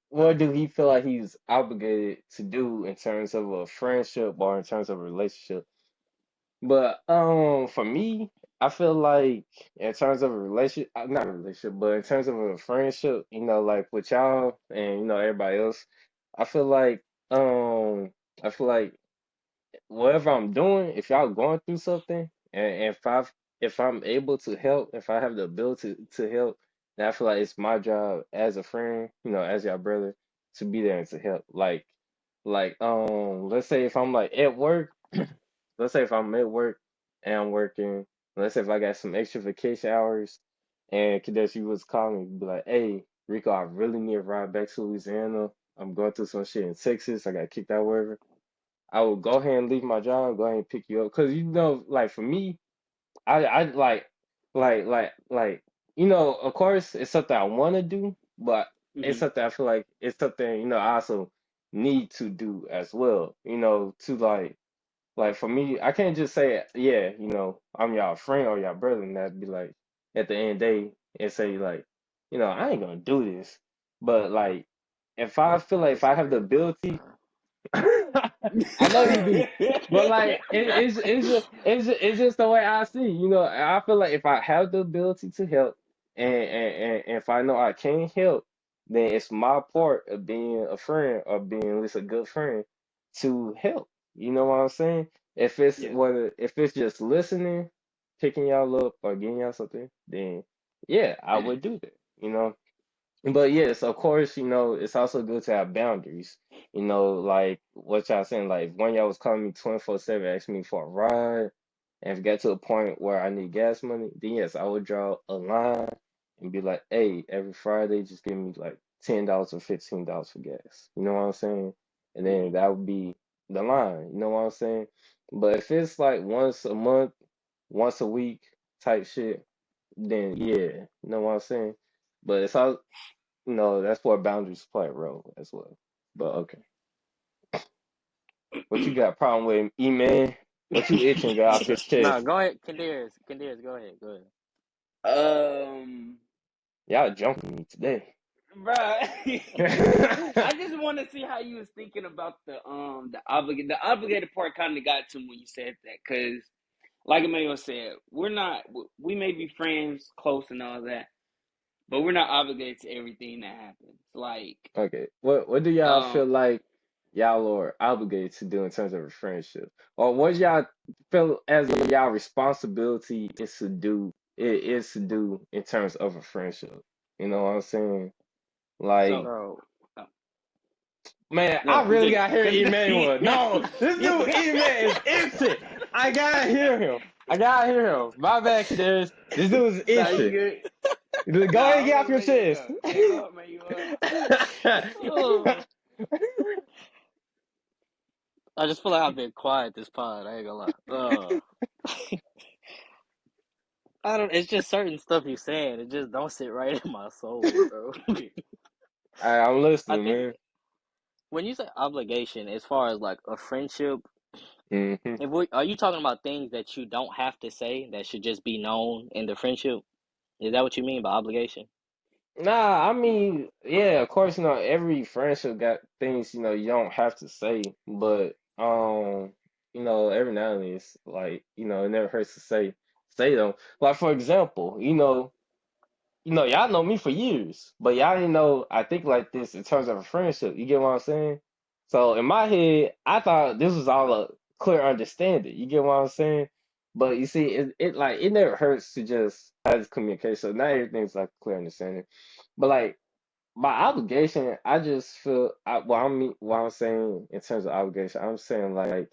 what do he feel like he's obligated to do in terms of a friendship or in terms of a relationship? But for me, I feel like in terms of a relationship, not a relationship, but in terms of a friendship, like with y'all and everybody else, I feel like um I feel like whatever I'm doing, if y'all going through something, and if I'm able to help, if I have the ability to help, then I feel like it's my job as a friend, as your brother, to be there and to help. Let's say if I'm like at work, let's say if I'm at work and I'm working, let's say if I got some extra vacation hours, and Kadesh, you was calling me, be like, "Hey, Rico, I really need a ride back to Louisiana. I'm going through some shit in Texas. I got kicked out wherever." I would go ahead and leave my job, go ahead and pick you up. Cause like for me, I like of course it's something I want to do, but it's that. something I feel like it's something I also need to do as well. To like for me, I can't just say yeah, I'm y'all friend or y'all brother, and that'd be like at the end of the day and say like, I ain't gonna do this, but like if I feel like if I have the ability. I know you do, but like it's just the way I see. I feel like if I have the ability to help, and if I know I can help, then it's my part of being a friend or being at least a good friend to help. You know what I'm saying? Yeah. If it's just listening, picking y'all up or getting y'all something, then yeah, I would do that. But yes, of course, it's also good to have boundaries. Like what y'all saying, like if one y'all was calling me 24/7, asking me for a ride, and if it got to a point where I need gas money, then yes, I would draw a line and be like, hey, every Friday, just give me like $10 or $15 for gas. You know what I'm saying? And then Hmm. that would be the line. You know what I'm saying? But if it's like once a month, once a week type shit, then yeah, you know what I'm saying? But it's all no, that's where boundaries play a role as well. But okay, what you got problem with, E-Man? What you itching to get off your No, chest? go ahead, Candaris. Candaris, go ahead. Go ahead. um, Y'all jumping me today. bruh. I just want to see how you was thinking about the obligated part kind of got to me when you said that, because like Emmanuel said, we may be friends, close and all that, but we're not obligated to everything that happens. Like, Okay, what do y'all feel um, like y'all are obligated to do in terms of a friendship, or what y'all feel as y'all responsibility is to do in terms of a friendship? You know what I'm saying? Like. so, So, uh, Man, I no, really continue, gotta hear continue. Emmanuel. No, this dude E-Man is itching. I gotta hear him. I gotta hear him. My bad, Kadarius. This dude is Nah, you itching. good. Go ahead Nah, and I'm get off gonna your let you chest. go. Yeah, go ahead, man. You oh, I just feel like I've been quiet this pod. I ain't gonna lie. I don't. It's just certain stuff you're saying. It just don't sit right in my soul, bro. I'm I listening, think man. when you say obligation, as far as like a friendship, Hmm. if we are you talking about things that you don't have to say that should just be known in the friendship? Is that what you mean by obligation? Nah, I mean, yeah, of course, every friendship got things, you don't have to say, but every now and then it's like, it never hurts to say them. Like for example, y'all know me for years, but y'all didn't know I think like this in terms of a friendship. You get what I'm saying? So in my head, I thought this was all a clear understanding. You get what I'm saying? But you see, it like it never hurts to just have this communication. So not everything's like clear understanding. But like my obligation, I just feel what I'm saying in terms of obligation, I'm saying like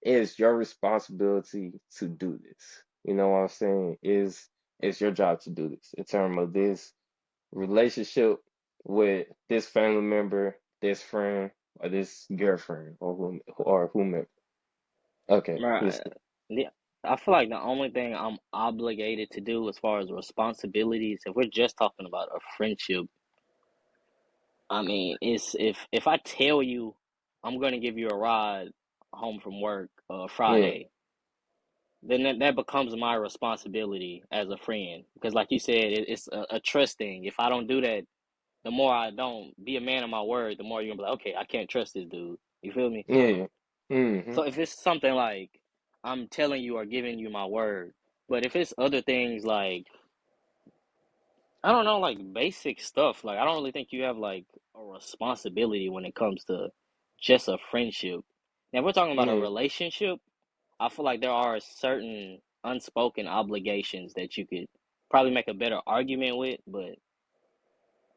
it's your responsibility to do this. You know what I'm saying? It's your job to do this in terms of this relationship with this family member, this friend, or this girlfriend, or whomever. Okay, Right. listen. Yeah. I feel like the only thing I'm obligated to do as far as responsibilities, if we're just talking about a friendship, I mean, it's if I tell you I'm gonna give you a ride home from work Yeah, Friday, then that becomes my responsibility as a friend. Because like you said, it's a trust thing. If I don't do that, the more I don't be a man of my word, the more you're gonna be like, okay, I can't trust this dude. You feel me? yeah. Mm-hmm. So if it's something like I'm telling you or giving you my word, but if it's other things like I don't know, like basic stuff, like I don't really think you have like a responsibility when it comes to just a friendship. Now, if we're talking about a Yeah. relationship, I feel like there are certain unspoken obligations that you could probably make a better argument with, but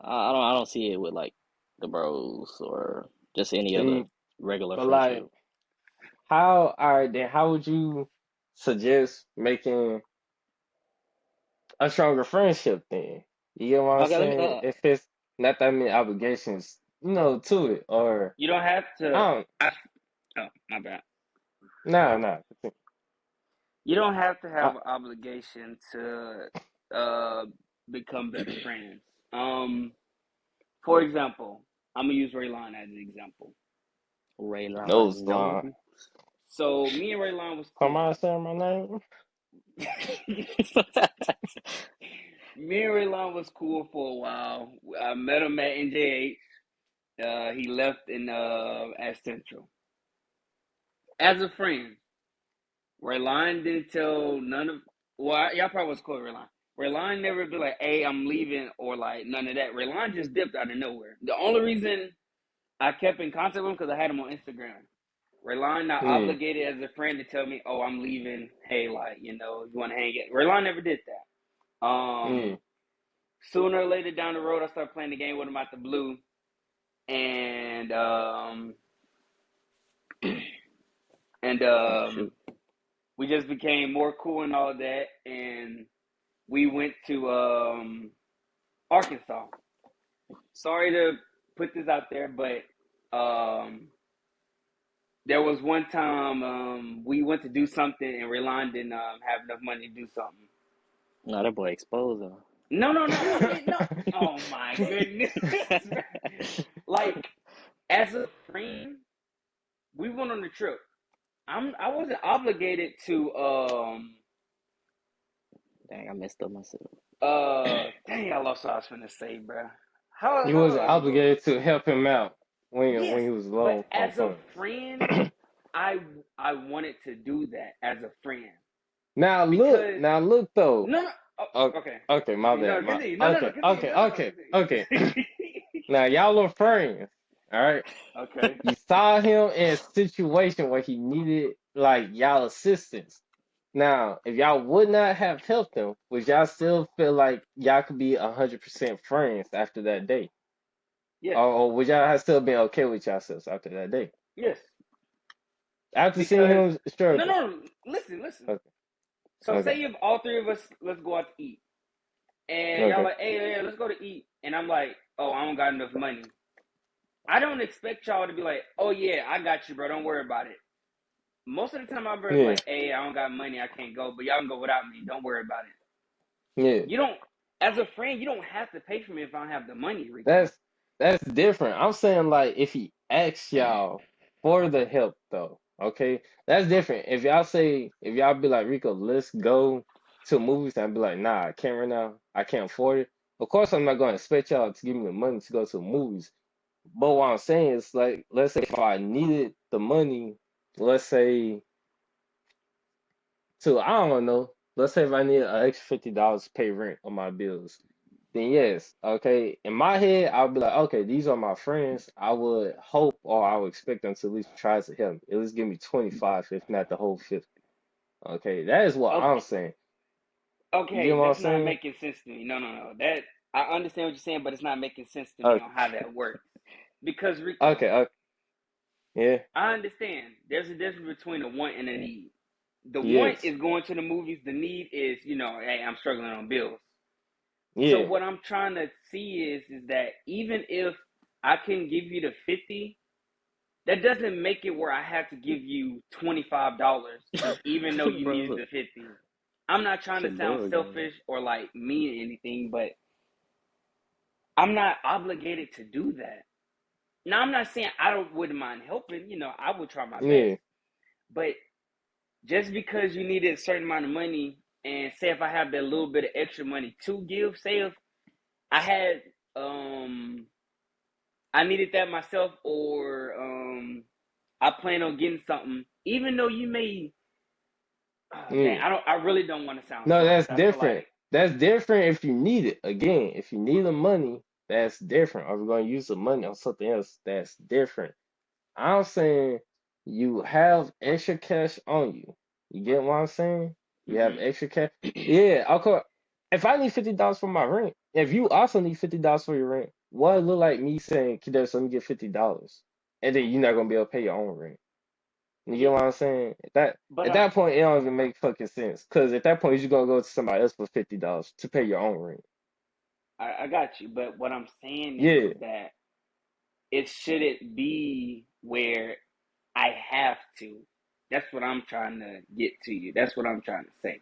I don't see it with like the bros or just any other See, regular but friendship. like how all right then how would you suggest making a stronger friendship then? You get what I'm Okay, let me saying? If it's not that many obligations, to it, or You don't have to. I don't. I, oh, my bad. No, no. You don't have to I, have an obligation to uh, become better friends. Um, for example, I'm gonna use Raylon as an example. nose Raylon, no. line. So me and Raylon was Come cool. on, saying my name. Me and Raylon was cool for a while. I met him at NJH. He left in at Central. As a friend, Raylon didn't tell none of. Well, y'all probably was cool with Raylon. Raylon never be like, "Hey, I'm leaving," or like none of that. Raylon just dipped out of nowhere. The only reason I kept in contact with him because I had him on Instagram. Raylon not Yeah, obligated as a friend to tell me, "Oh, I'm leaving." Hey, like you want to hang it. Raylon never did that. yeah. Sooner or later down the road, I started playing the game with him out the blue, and and Oh shoot. we just became more cool and all that, and we went to Arkansas. Sorry to put this out there, but there was one time we went to do something, and Raylon didn't have enough money to do something. No, that boy exposed him. No, no. Oh my goodness! Like as a friend, we went on a trip. I wasn't obligated to Dang, I messed up myself. dang, I lost what I was finna say, bro. How You how do wasn't I reword obligated this? to help him out when Yes, he was but low on as a funds. friend, I I wanted to do that as a friend because Now look though. no, oh, Okay, okay, okay, my continue. bad. No, My continue. No, okay, continue. okay, No, okay, okay. continue. Now y'all are friends, all right? Okay. You saw him in a situation where he needed like y'all assistance. Now, if y'all would not have helped him, would y'all still feel like y'all could be 100% friends after that day? Yes. Or would y'all have still been okay with yourselves after that day? Yes. After seeing Because him no, struggle. no. Listen. Okay, So okay, say if all three of us let's go out to eat, and y'all okay. like, hey, let's go to eat, and I'm like, oh, I don't got enough money. I don't expect y'all to be like, oh yeah, I got you, bro. Don't worry about it. Most of the time, my brother's Yeah, like, hey, I don't got money, I can't go, but y'all can go without me. Don't worry about it. yeah. You don't, as a friend, you don't have to pay for me if I don't have the money, Rico. That's that's different. I'm saying like if he asks y'all for the help though, okay? That's different. If y'all be like, Rico, let's go to movies, and I be like, nah, I can't right now. I can't afford it. Of course I'm not gonna expect y'all to give me the money to go to the movies. But what I'm saying is like, let's say if I needed the money, let's say I don't know, let's say if I need an extra $50 to pay rent on my bills. then yes. Okay. In my head, I'll be like, okay, these are my friends. I would hope or I would expect them to at least try to help me. At least give me 25, if not the whole 50. Okay, that is what I'm Okay, saying. You get okay, what I'm that's not saying? making sense to me. No, no, no. That I understand what you're saying, but it's not making sense to me Okay, on how that works. Because Rico, okay, yeah, I understand there's a difference between a want and a need. The want yes, is going to the movies. The need is, hey, I'm struggling on bills. So yeah. what I'm trying to see is that even if I can give you the 50, that doesn't make it where I have to give you $25, even though you needed Bro, the 50. I'm not trying to shit sound bug on. selfish or like mean anything, but I'm not obligated to do that. Now I'm not saying wouldn't mind helping. I would try my best, Yeah. but just because you needed a certain amount of money, and say if I have that little bit of extra money to give, say if I had I needed that myself, or I plan on getting something, even though you may. Oh, dang, Yeah. I really don't want to sound No, selfish. that's I feel different. like That's different if you need it. Again, if you need the money, that's different. Are we going to use the money on something else? That's different. I'm saying you have extra cash on you. You get what I'm saying? You have hmm extra cash. Yeah, of course. If I need $50 for my rent, if you also need $50 for your rent, what it look like me saying, Kadesh, let me get $50, and then you're not gonna be able to pay your own rent. You get yeah, what I'm saying? That but at that point, it don't even make fucking sense. Cause at that point, you're just gonna go to somebody else for $50 to pay your own rent. I got you. But what I'm saying Yeah. is that it shouldn't be where I have to. That's what I'm trying to get to you. That's what I'm trying to say.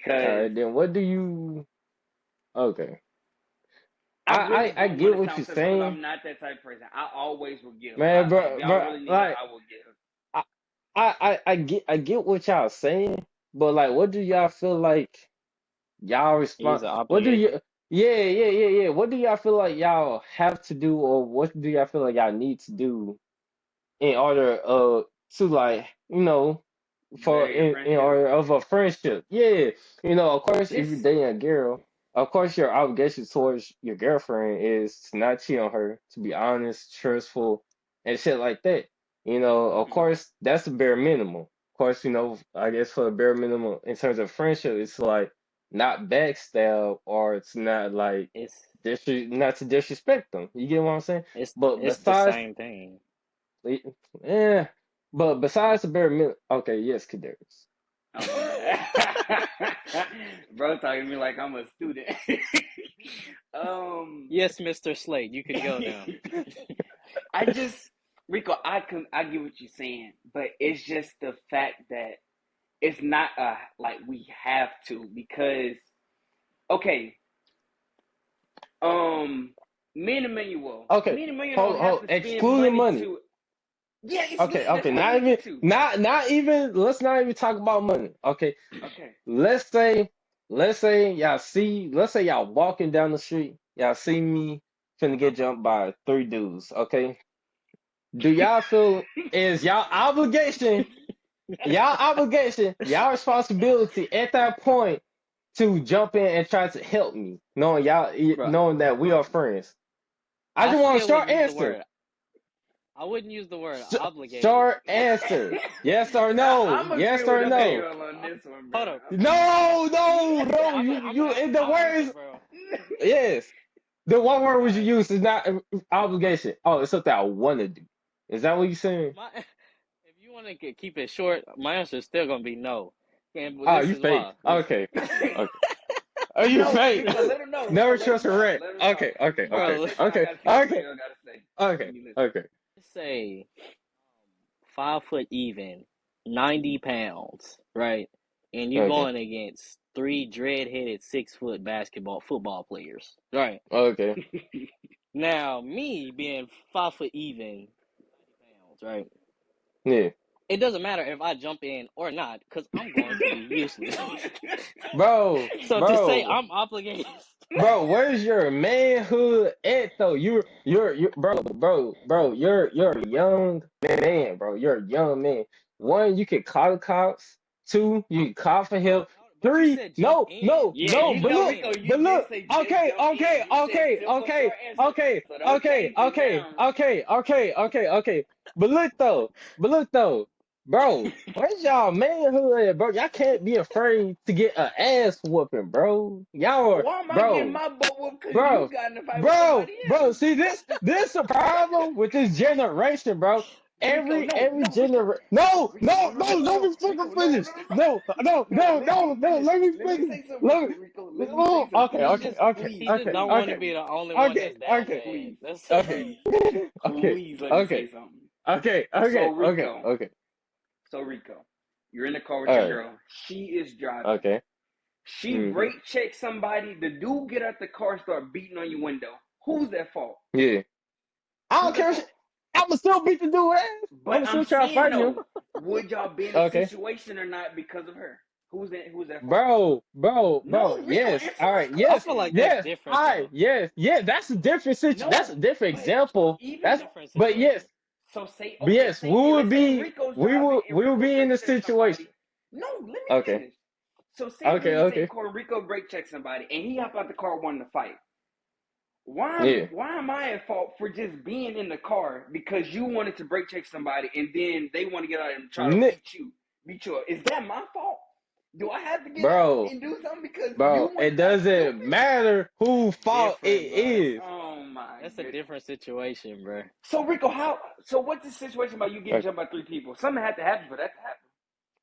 All Because right. Then what do you? Okay. I really I don't want get to what sound you're selfish because saying, I'm not that type of person. I always will give. man, If bro, y'all bro. really need help, Like I will give. I I get what y'all saying, but like, what do y'all feel like y'all He's respond? an What do obligated. you? Yeah. What do y'all feel like y'all have to do, or what do y'all feel like y'all need to do in order to like for Better your in friendship. order of a friendship? Yeah, of course, if you're Just dating a girl, of course your obligation towards your girlfriend is to not cheat on her, to be honest, truthful, and shit like that. Of course, that's the bare minimum. Of course, I guess for the bare minimum in terms of friendship, it's like not backstab or it's not like It's not to disrespect them. You get what I'm saying? it's But it's the besides, same thing. yeah, but besides the bare minimum, okay, yes, Kadarius. oh my bad. Bro talking to me like I'm a student. um Yes, Mr. Slate, you can go now. I just Rico, I get what you're saying, but it's just the fact that it's not like we have to, because okay, um Okay, me and Emmanuel don't have hold, to spend excluding money money. to. Yeah, Okay, that's okay, what I'm not gonna even, get to. not even. Let's not even talk about money. Okay, Okay. let's say, let's say y'all walking down the street, y'all see me finna get jumped by three dudes. Okay, do y'all feel is y'all responsibility at that point to jump in and try to help me, Bro, knowing that we are friends? I I just want a still short wouldn't use the answer. word. I wouldn't use the word Sh obligated. Short answer. Yes or no? I'm Yes agreeing or with no? Emmanuel on this one, bro. Hold up. No, no, no. You. In the I'll answer, words, bro. yes. The one word All would you right. use is not obligation. Oh, it's something I want to do. Is that what you're saying? My, if you want to keep it short, my answer is still gonna be no. And Oh, this you is why. fake. Listen, Okay. Okay. Oh, you No, fake. Rico, let him know. Never Rico, let him trust a talk. rat. Let him talk. Okay. Okay. You about Okay. to bro. say something? I Okay. gotta see what Okay. Emmanuel gotta say. Let Okay. me listen. Okay. Let's say 5 foot even, 90 pounds, right? And you're Okay. going against three dread-headed 6 foot football players, right? Okay. Now, me being 5 foot even, 90 pounds, right? Yeah. It doesn't matter if I jump in or not, because I'm going to be useless. Bro. So to say Bro. I'm obligated, Bro, where's your manhood at though? Bro, you're a young man, bro. You're a young man. One, you can call the cops. Two, you can call for help. But you 3. said jump No, in. no, You Yeah, said no. you But know, look, jump Rico, in. you but did look. say just Okay, jump okay, in. You said okay, simple, okay, short answer. okay, So don't okay, change it okay, now. okay, okay, okay, okay. But look though, bro. Where's y'all manhood at, bro? Y'all can't be afraid to get an ass whooping, bro. Y'all are, Why am I getting bro. my butt whooped because you Bro, got in a fight with bro, somebody bro. else? See this a problem with this generation, bro. Rico, no, Every no, Rico, generation. No, Rico, no, no, no, no. no, no, Let no, me fucking Rico, no, no, finish. no, No, no, no, no, let no, me no. finish. Let me Let me finish. say something, Let Rico, me. Rico. Let me say Oh, something. okay, okay, Please, okay, please, He just okay, don't please, want to okay, be the only one okay, that's down okay, bad. please, That's okay, please, okay, please let me okay, say something. okay, So okay, okay, Rico, okay. so Rico, you're in the car with All your right. girl. She is driving. Okay. She Mm-hmm. brake checks somebody. The dude get out the car, start beating on your window. Who's at fault? Yeah. I don't Who's at care. fault? I'ma still beat the dude ass. But I'ma I'm still try to saying fight you. though, would y'all be in a Okay. situation or not because of her? Who's at fault? Bro, No, Rico, yes, answer all my right, I yes, feel like question. that's yes, different all right, though. yes, yeah, that's a different that's a No, different but example. even That's, though, Different but yes, situation. so say, but okay, yes, say, let's say Rico's driving and we will Rico be in brake the checks somebody. situation. No, let me Okay, finish. So say we okay, in the same okay, car, Rico brake checks somebody, and he hop out the car wanting to fight. yeah, Why am I at fault for just being in the car because you wanted to brake check somebody and then they want to get out and try to Ni- beat you up? Is that my fault? Do I have to get out bro, and do something because you bro, want it to act doesn't stupid? matter who fault it Different, bro. is. Oh my That's a goodness. different situation, bro. So Rico, so what's the situation about you getting Like, jumped by 3 people? Something had to happen for that to happen.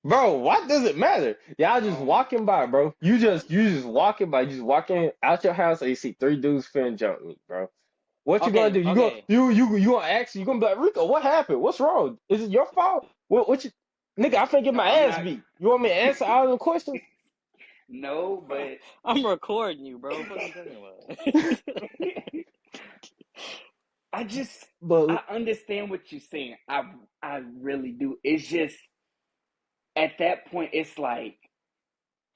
bro, what does it matter? Y'all just Oh my walking by, bro. You just walking by, you just walking out your house and you see 3 dudes finna jump me, bro. What you gonna Okay, do? okay. You gonna ask? You gonna be like, Rico, what happened? What's wrong? Is it your fault? What you, nigga? I finna get no, my I'm ass not. beat. You want me to answer all the questions? No, but I'm recording you, bro. What you talking about? I just But I understand what you're saying. I really do. It's just at that point it's like,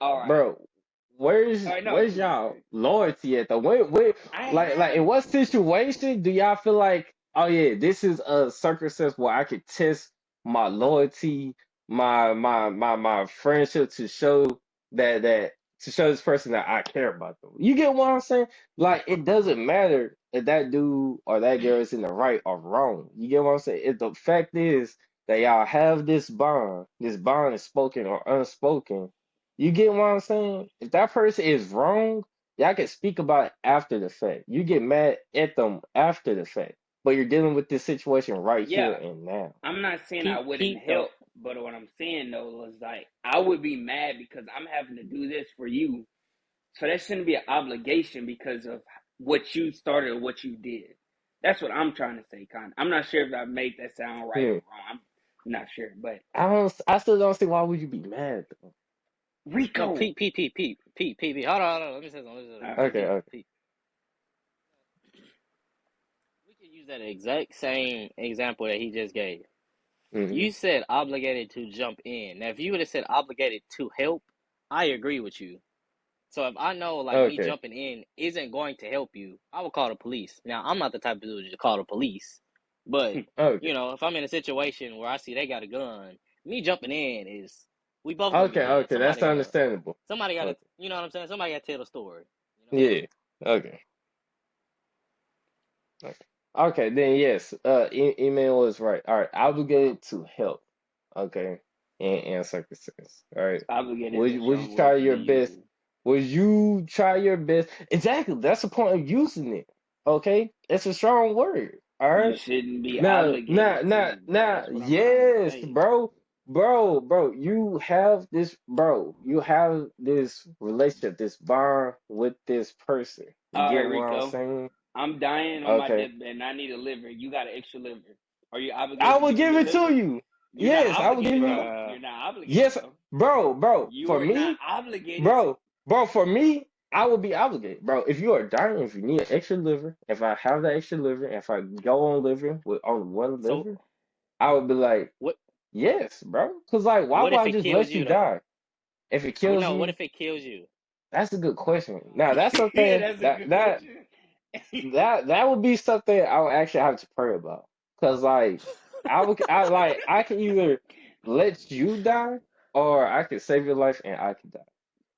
all right. bro, All right, no. where's y'all loyalty at though? Where I like have in what situation do y'all feel like, oh yeah, this is a circumstance where I could test my loyalty, my friendship to show that to show this person that I care about them. You get what I'm saying? Like it doesn't matter if that dude or that girl is in the right or wrong. You get what I'm saying? If the fact is that y'all have this bond is spoken or unspoken, you get what I'm saying? If that person is wrong, y'all can speak about it after the fact. You get mad at them after the fact, but you're dealing with this situation right here yeah, and now. I'm not saying I peep, wouldn't peep though. help, but what I'm saying though was like I would be mad because I'm having to do this for you. So that shouldn't be an obligation because of what you started or what you did. That's what I'm trying to say, Con. I'm not sure if I made that sound right or Yeah. wrong. I'm not sure, but I still don't see why would you be mad though. No, Rico. peep. Hold on. Let me say something. All right. Okay, okay. Peep. We could use that exact same example that he just gave. Hmm. You said obligated to jump in. Now, if you would have said obligated to help, I agree with you. So if I know like me Okay. jumping in isn't going to help you, I will call the police. Now, I'm not the type of dude to call the police, but Okay. if I'm in a situation where I see they got a gun, me jumping in is we both gonna be Okay, dead. okay, that's understandable. Somebody gotta, Okay. you know what I'm saying? Somebody gotta tell the story. Yeah. Okay. Okay. Okay, then yes, email was right. All right, obligated to help. Okay, in circumstance. All right. Obligated is a Would you strong word try for your me to best? use. Would you try your best? Exactly. That's the point of using it. Okay, it's a strong word. All You right. shouldn't be obligated to, bro. Now. That's what I'm trying to Yes, say. bro. You have this, bro. You have this relationship, this bond with this person. You All right, get what I'm Rico. saying? I'm dying on my Okay. deathbed and I need a liver. You got an extra liver. Are you I obligated to will give me give your it to liver? you. You're not Yes, I will give obligated you. though. Bruh. You're not obligated Yes, though. bro. You For are not me, obligated to. bro, for me, I would be obligated, bro. If you are dying, if you need an extra liver, if I have that extra liver, if I go on liver with only one So liver, I would be like, what? yes, bro. Cause like, why What would if I it just kills let you you though? die? If it Well, kills no. What me, if it kills you? that's a good question. Now that's Yeah, something that's a good question. that would be something I would actually have to pray about. Cause like I can either let you die or I can save your life and I can die.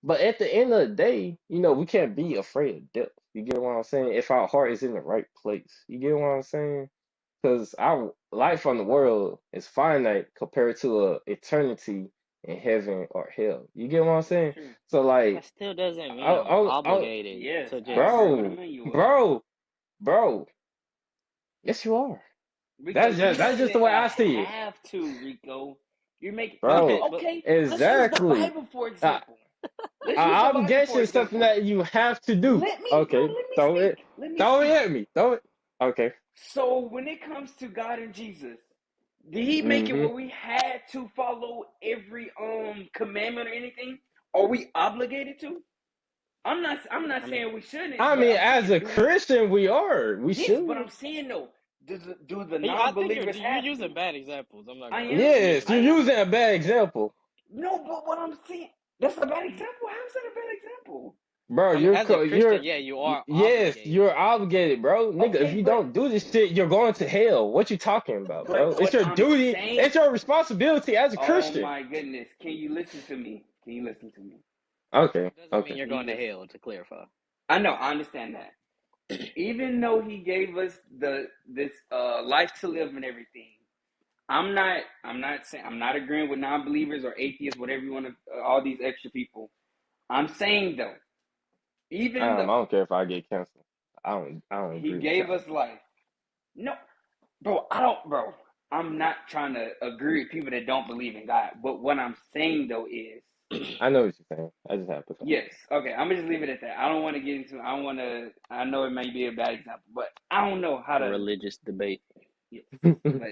But at the end of the day, you know, we can't be afraid of death. You get what I'm saying? If our heart is in the right place, you get what I'm saying? Because our life on the world is finite compared to a eternity in heaven or hell. You get what I'm That's saying? true. So That like, still doesn't mean I'm I, obligated Yes, to I just. agree with bro, Emmanuel. bro, yes you are. Rico, you're That's making just the it way a I see it, have to, Rico. You're making bro. But okay. Let's use the Exactly. Bible for Uh, example. Let's use the Bible obligation for is something example. that you have to do. Let me, bro. Okay, Let me throw it, speak. Let me throw it speak. at me, throw it. Okay. So when it comes to God and Jesus, did He make it Mm-hmm. where we had to follow every commandment or anything? Are we obligated to? I'm not I mean, saying we shouldn't, I but mean, I'm as saying a do we? Christian, we are. We Yes, but should. I'm saying though, do the I think you're non-believers you're have using to? bad examples. I'm not I gonna am. lie. Yes, I you're am. using a bad example, No, but what I'm saying, that's a bad example. How is that a bad example? bro. I mean, as a You're Christian, yeah, you are yes, obligated. you're obligated, bro. Nigga, if Okay, you don't do this shit, you're going to hell. What you talking about, but bro? It's what your I'm duty. saying, It's your responsibility as a oh Christian. my goodness, can you listen to me? Can you listen to me? Okay, Doesn't mean okay. you're Can you going to listen? hell. To clarify, I know, I understand that. Even though He gave us this life to live and everything, I'm not agreeing with non-believers or atheists, whatever you want to, all these extra people. I'm saying though, even I though don't care if I get canceled. I don't He agree with gave y'all. us life, no, bro, I don't, bro. I'm not trying to agree with people that don't believe in God, but what I'm saying though is, I know what you're saying. I just have to find yes, okay, I'm gonna just leave it at that. I don't want to get into. I don't want to. I know it may be a bad example, but I don't know how a to. religious debate. Yes, it. but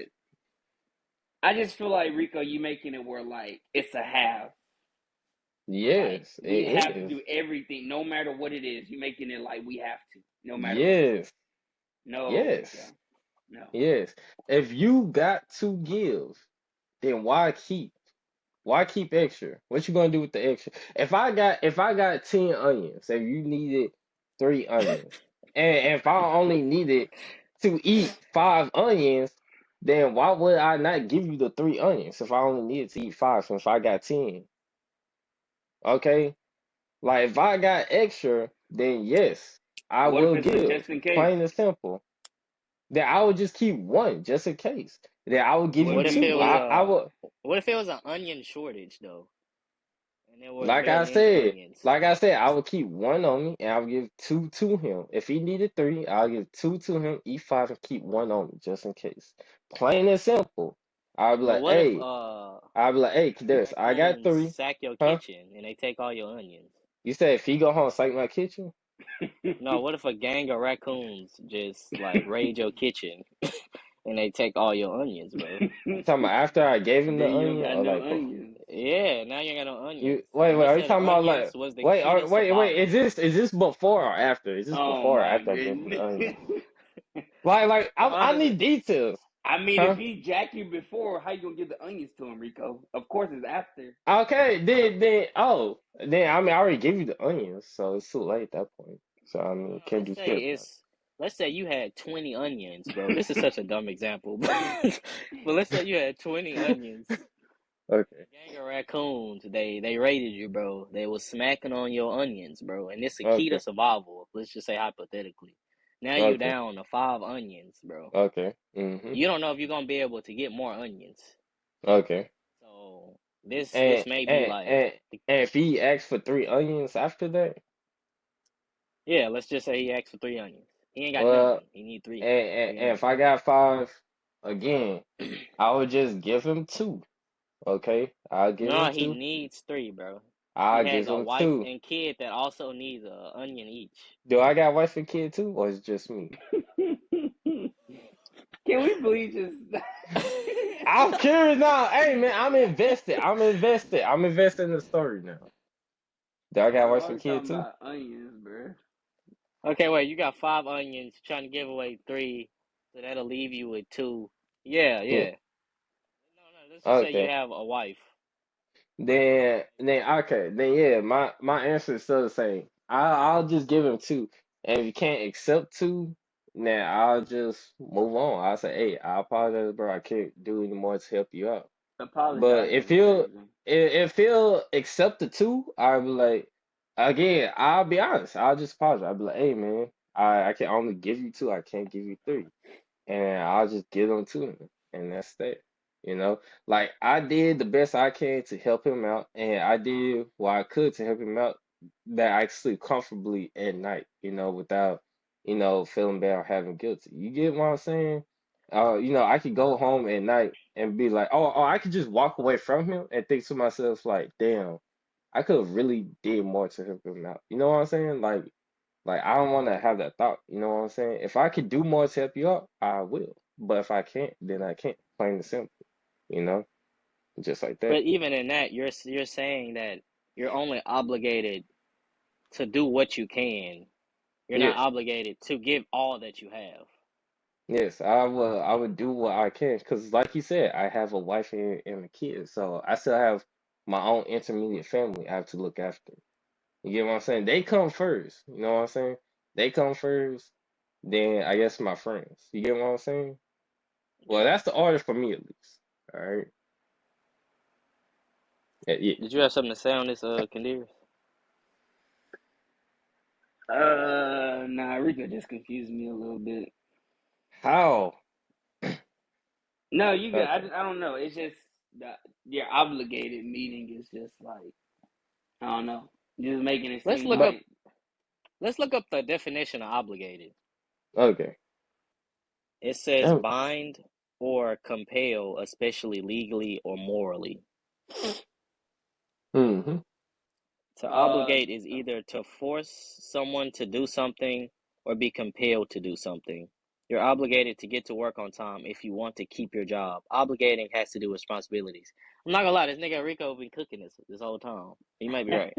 I just feel like Rico, you making it where like it's a have. Like Yes, we it have to is. do everything, no matter what it is. You making it like we have to, no matter what. Yes, No, Rico, yes, no. yes. If you got to give, then why keep? Why keep extra? What you gonna do with the extra? If I got 10 onions, if you needed 3 onions, and if I only needed to eat 5 onions, then why would I not give you the 3 onions if I only needed to eat five since I got 10? Okay? Like if I got extra, then yes, I What if will it's a give. just in case? Plain and simple. Then I would just keep one just in case. Then I would give What you if What if you? it two. was I a would what if it was an onion shortage though, and there was like I barely any said, onions? I would keep one on me and I would give two to him. If he needed three, I'll give two to him, eat five and keep one on me just in case. Plain and simple. I'll be But like, what if hey, Kadarius, I got raccoons three. sack your Huh? kitchen and they take all your onions? You said if he go home, psych my kitchen? No, what if a gang of raccoons just like raid your kitchen and they take all your onions, bro? You talking about after I gave him the Then you don't onion got or no like onions. Yeah, now you ain't got no you onions. wait, Remember I are you said talking about like onions was the key to wait, survival. is this before or after? Is this Oh before or my after I gave him the goodness. onion? Like I Honestly, need details. I mean, if Huh? he jacked you before, how you gonna give the onions to him, Rico? Of course, it's after. Okay, then I mean I already gave you the onions, so it's too late at that point. So I no, mean no, can't do shit about let's say you had 20 onions, bro. This is such a dumb example, but let's say you had 20 onions. it. Okay. A gang of raccoons, they raided you, bro. They was smacking on your onions, bro. And it's a key to Okay. survival. Let's just say hypothetically. Now you Okay. down to 5 onions, bro. Okay. Mm-hmm. You don't know if you're gonna be able to get more onions. Okay. So this And may be and like, and and if he asks for 3 onions after that, yeah. Let's just say he asked for 3 onions. He ain't got well, none. He need and three if onions. I got five again, I would just give him two. Okay, I'll give him No, he two. needs three, bro. He I'll has give a him wife two. and kid that also needs a onion each. Do I got wife and kid too, or is it just me? Can we please just? I'm curious now. Hey man, I'm invested. I'm invested in the story now. Do I got Bro, wife I'm and kid talking too? about onions, bro. Okay, wait, you got 5 onions, trying to give away three, so that'll leave you with two. Yeah, Yeah. yeah. No, let's just say you Okay. have a wife. Then okay. Then yeah, my answer is still the same. I'll just give him two, and if you can't accept two, then I'll just move on. I'll say, hey, I apologize, bro. I can't do any more to help you out. But Apologizing is crazy. if he'll accept the two, I'll be like, again, I'll be honest. I'll just apologize. I'll be like, hey man, I can only give you two. I can't give you three. And I'll just get on to him, and that's that. You know, like I did the best I can to help him out, and I did what I could to help him out that I could sleep comfortably at night, without, feeling bad or having guilty. You get what I'm saying? I could go home at night and be like, oh, I could just walk away from him and think to myself, like, damn, I could have really did more to help him out. You know what I'm saying? Like I don't want to have that thought. You know what I'm saying? If I could do more to help you out, I will. But if I can't, then I can't. Plain and simple. You know, just like that. But even in that, you're saying that you're only obligated to do what you can. You're not Yes, obligated to give all that you have. yes. I would do what I can because, like you said, I have a wife and a kid, so I still have my own intermediate family I have to look after. You get what I'm saying? They come first. You know what I'm saying? They come first. Then I guess my friends. You get what I'm saying? Well, Yeah. that's the order for me at least. All right. Yeah. Did you have something to say on this, Candiris? Nah, Rico just confused me a little bit. How? No, you good. Okay. I don't know. It's just the your obligated meaning is just like I don't know, just making it Let's seem look up. But like Let's look up the definition of obligated. okay. It says Oh, bind or compel, especially legally or morally. mm-hmm. To uh obligate is either to force someone to do something or be compelled to do something. You're obligated to get to work on time if you want to keep your job. Obligating has to do with responsibilities. I'm not gonna lie, this nigga Rico been cooking this whole time. He might be right.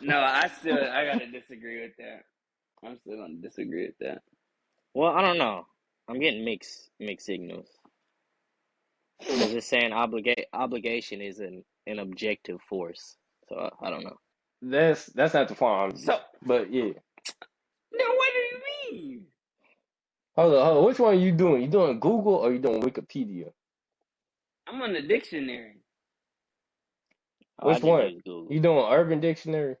no, I gotta disagree with that. I'm still gonna disagree with that. Well, I don't know. I'm getting mixed signals because it's saying obligation is an objective force. So I don't know. That's not the part I'm So using. But yeah. no, what do you mean? Hold on. Which one are you doing? You doing Google or you doing Wikipedia? I'm on the dictionary, Oh, I Which just one? use Google. You doing Urban Dictionary?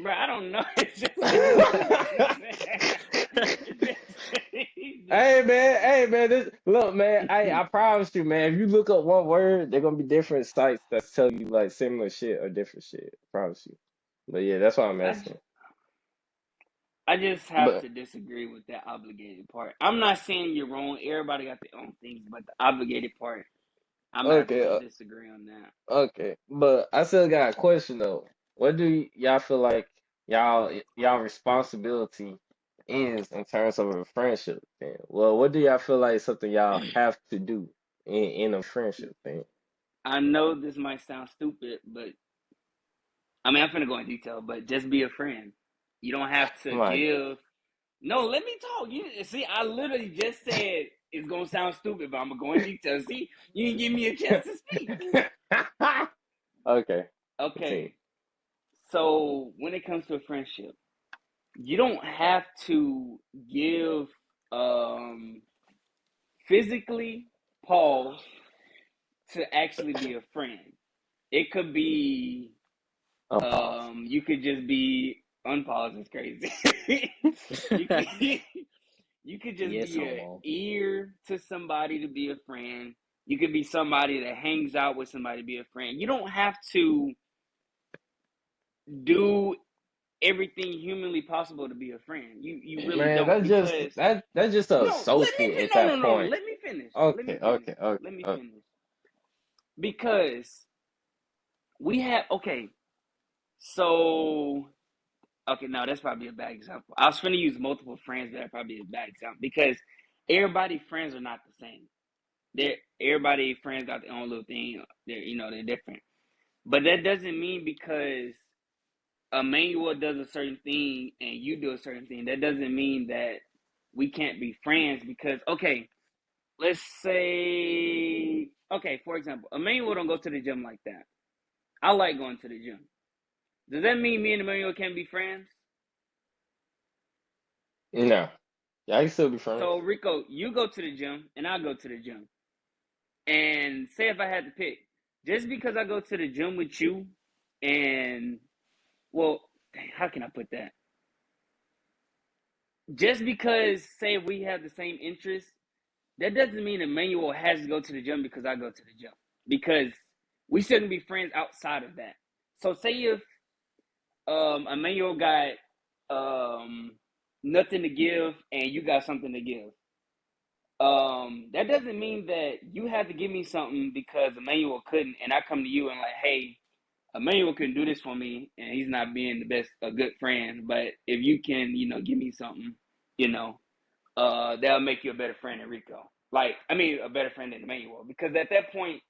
bro. I don't know. It's just Hey man, look man, I promise you, man, if you look up one word, they're gonna be different sites that's telling you like similar shit or different shit. I promise you. But yeah, that's why I'm I, asking. I just have But to disagree with that obligated part. I'm not saying you're wrong. Everybody got their own things, but the obligated part, I'm gonna have to okay, just disagree on that. okay. But I still got a question though. What do y'all feel like y'all responsibility is in terms of a friendship thing? Well, what do y'all feel like something y'all have to do in a friendship thing? I know this might sound stupid, but I mean, I'm finna go in detail, but just be a friend. You don't have to Like, give. No, let me talk. You see, I literally just said it's gonna sound stupid, but I'm gonna go in detail. See, you didn't give me a chance to speak. okay, continue. Okay, so when it comes to a friendship, you don't have to give um physically pause to actually be a friend. It could be Unpause. you could just be unpause is crazy. you could you could just Yes, be an homo. ear to somebody to be a friend. You could be somebody that hangs out with somebody to be a friend. You don't have to do everything humanly possible to be a friend. You really Man, don't because that's just an no, let me associate at no no that no. point. Let me finish. Let me Okay, finish. okay, okay, Let me okay. finish. Because we have okay. So okay, no, that's probably a bad example. I was going to use multiple friends, but that probably is a bad example because everybody friends are not the same. Everybody friends got their own little thing. They're different. But that doesn't mean because Emmanuel does a certain thing and you do a certain thing. That doesn't mean that we can't be friends because okay, let's say okay, for example, Emmanuel don't go to the gym like that. I like going to the gym. Does that mean me and Emmanuel can't be friends? No, y'all can still be friends. So Rico, you go to the gym and I go to the gym. And say if I had to pick, just because I go to the gym with you And well, how can I put that? Just because say we have the same interests, that doesn't mean Emmanuel has to go to the gym because I go to the gym. Because we shouldn't be friends outside of that. So say if Emmanuel got nothing to give and you got something to give. That doesn't mean that you have to give me something because Emmanuel couldn't, and I come to you and like, hey, Emmanuel can do this for me, and he's not being a good friend. But if you can, give me something, that'll make you a better friend than Rico. A better friend than Emmanuel. Because at that point,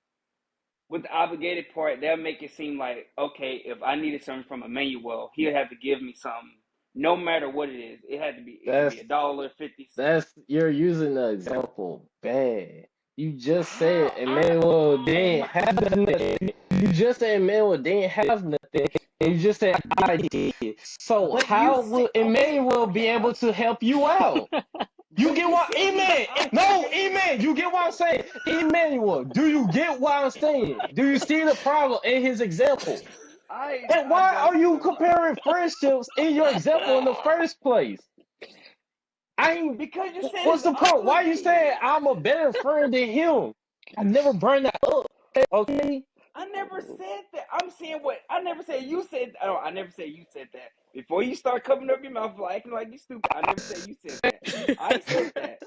with the obligated part, they'll make it seem like, okay, if I needed something from Emmanuel, he'll have to give me something, no matter what it is. It could be That's $1.50. you're using the example bad. You just said Emmanuel Oh didn't my. have nothing. You just said Emmanuel didn't have nothing. And you just said I did. So But you how said, will okay, Emmanuel be okay, able to help you out? You but get you what, said he's Amen? No, obligated. Amen. You get what I'm saying? Emmanuel, do you get what I'm saying? Do you see the problem in his example? And I why don't are see you the problem. comparing friendships in your example in the first place? I ain't. Because you said What's he's the point? Why you saying obligated. I'm a better friend than him? I never bring that up. Okay. I never said that. I'm saying what I never said. You said. Oh, I never said you said that. Before you start covering up your mouth like acting like you stupid, I never said you said that. I said that.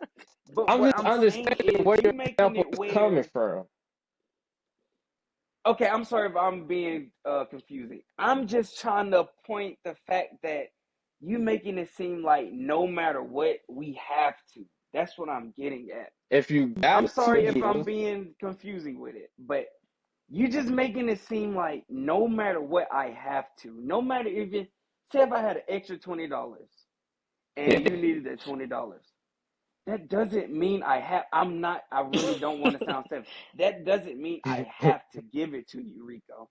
But I'm what just I'm saying understanding is, where you your making example it is coming where. from. Okay, I'm sorry if I'm being confusing. I'm just trying to point the fact that you making it seem like no matter what we have to. That's what I'm getting at. If you I'm got to sorry if I'm give, being confusing with it, but you just making it seem like no matter what I have to, no matter even say if I had an extra $20 and you needed that $20. That doesn't mean I'm not, I really don't want to sound selfish. That doesn't mean I have to give it to you, Rico.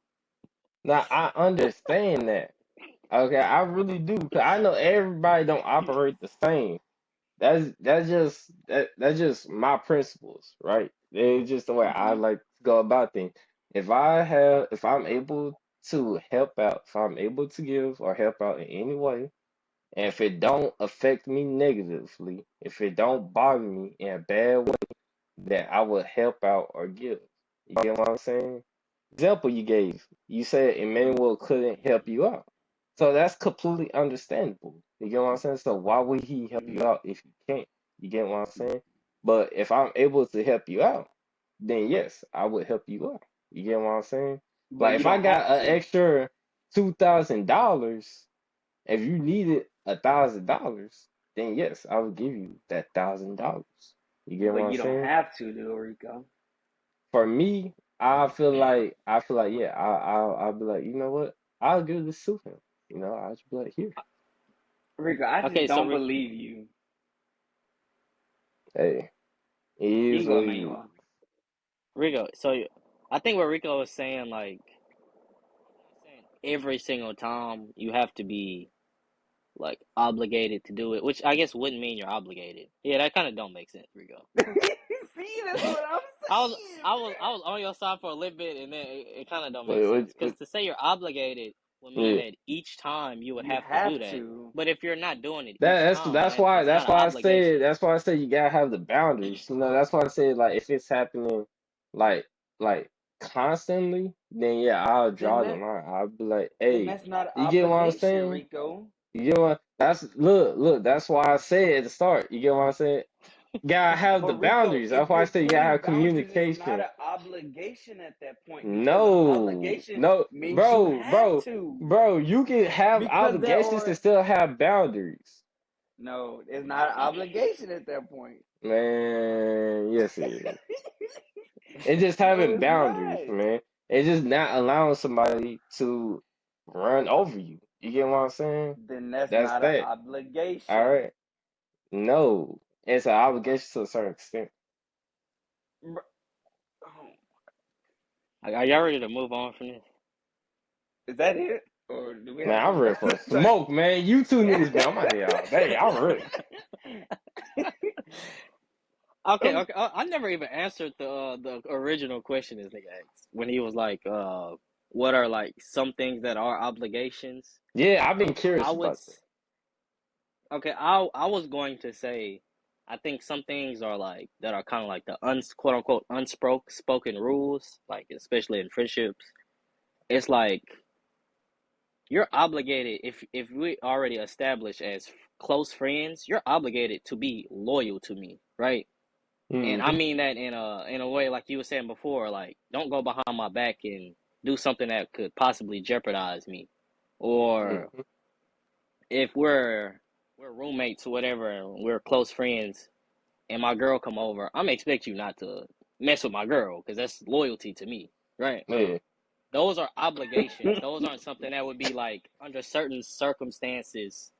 now I understand that. Okay, I really do. 'Cause I know everybody don't operate the same. That's just my principles, right? It's just the way I Mm-hmm. like to go about things. If I'm able to help out, if I'm able to give or help out in any way, and if it don't affect me negatively, if it don't bother me in a bad way, then I will help out or give. You get what I'm saying? Example you gave, you said Emmanuel couldn't help you out. So that's completely understandable. You get what I'm saying? So why would he help you Mm-hmm. out if he can't? You get what I'm saying? But if I'm able to help you out, then yes, I would help you out. You get what I'm saying? But Like you if I don't got have an to. extra $2,000, if you needed $1,000, then yes, I would give you that $1,000. You get what But I'm you don't saying? have to, though, Rico. For me, I feel like yeah, I'll be like, you know what? I'll give this to him. I'll just be like, here, Rico, I just Okay, so don't believe you. hey, it You is can go, what it is. Emmanuel. Rico, I think what Rico was saying, like, every single time you have to be like obligated to do it, which I guess wouldn't mean you're obligated. Yeah, that kind of don't make sense, Rico. See, that's what I'm saying, I was on your side for a little bit, and then it kind of don't make Wait, sense because to say you're obligated would mean yeah. that each time you would you have to do have that. to. But if you're not doing it That each that's time, that's why that's not that's an why I said obligation. you gotta have the boundaries. That's why I said like if it's happening like like constantly, then yeah, I'll Then draw the that line. I'll be like, then hey, that's not an you get what I'm obligation, saying? Rico. You get what that's look, that's why I said at the start. You get what I'm saying? Gotta have But the Rico, boundaries. if That's why I you're said you gotta putting have boundaries, it's not communication. an obligation at that point because an No, obligation no, means you have to. bro, you can have Because there obligations are and still have boundaries. no, it's not an obligation at that point. Man, yes it is. It's just No, having it's boundaries, not. man. It's just not allowing somebody to run over you. You get what I'm saying? Then that's That's not an that. All obligation. right. No, it's an obligation to a certain extent. Br- oh, Like, are y'all ready to move on from this? is that it? Or do we Man, have I'm something ready for else to say? smoke, man. You two niggas been on my head all day. I'm ready. Okay, Um, okay. I never even answered the original question this nigga asked when he was like, what are like some things that are obligations. Yeah, I've been I curious would about that. okay, I was going to say I think some things are like that are kind of like the quote unquote unspoken rules, like especially in friendships. It's like you're obligated if we already established as close friends, you're obligated to be loyal to me, right? And I Mm-hmm. mean that in a way like you were saying before, like don't go behind my back and do something that could possibly jeopardize me. Or Mm-hmm. if we're roommates or whatever and we're close friends and my girl come over, I'm expect you not to mess with my girl because that's loyalty to me, right? Yeah. Those are obligations. Those aren't something that would be like under certain circumstances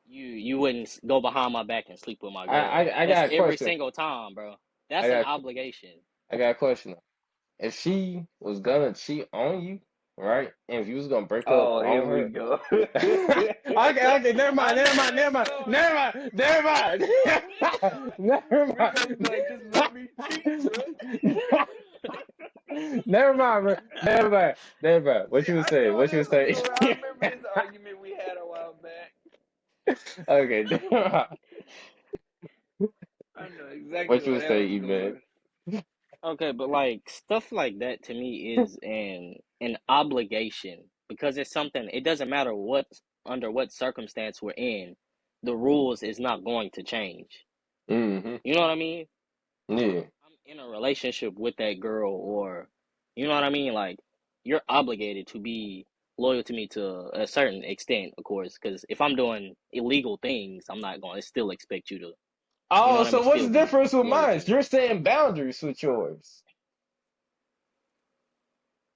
you wouldn't go behind my back and sleep with my girl. I That's got a every question. single time, bro. I That's an got obligation. I got a question. If she was gonna cheat on you, right? And if you was gonna break up Oh, here on we her, go. okay, never I mind, knew never mind, where never this mind, going. never mind, never mind, never Rico be mind, like, just let me cheat, bro. never mind, bro. Never mind, never mind. What you was I saying? knew What you this was was saying? going. I remember this argument we had a while back. Okay, never mind. I know exactly What you where was that was saying, man? going. Okay, but like stuff like that to me is an obligation because it's something. It doesn't matter what under what circumstance we're in, the rules is not going to change. Mm-hmm. You know what I mean? Yeah. I'm in a relationship with that girl, or you know what I mean. Like you're obligated to be loyal to me to a certain extent, of course. Because if I'm doing illegal things, I'm not going to still expect you to, you know Oh, what I mean, so what's still the be difference with loyal to mine? me. You're saying boundaries with yours.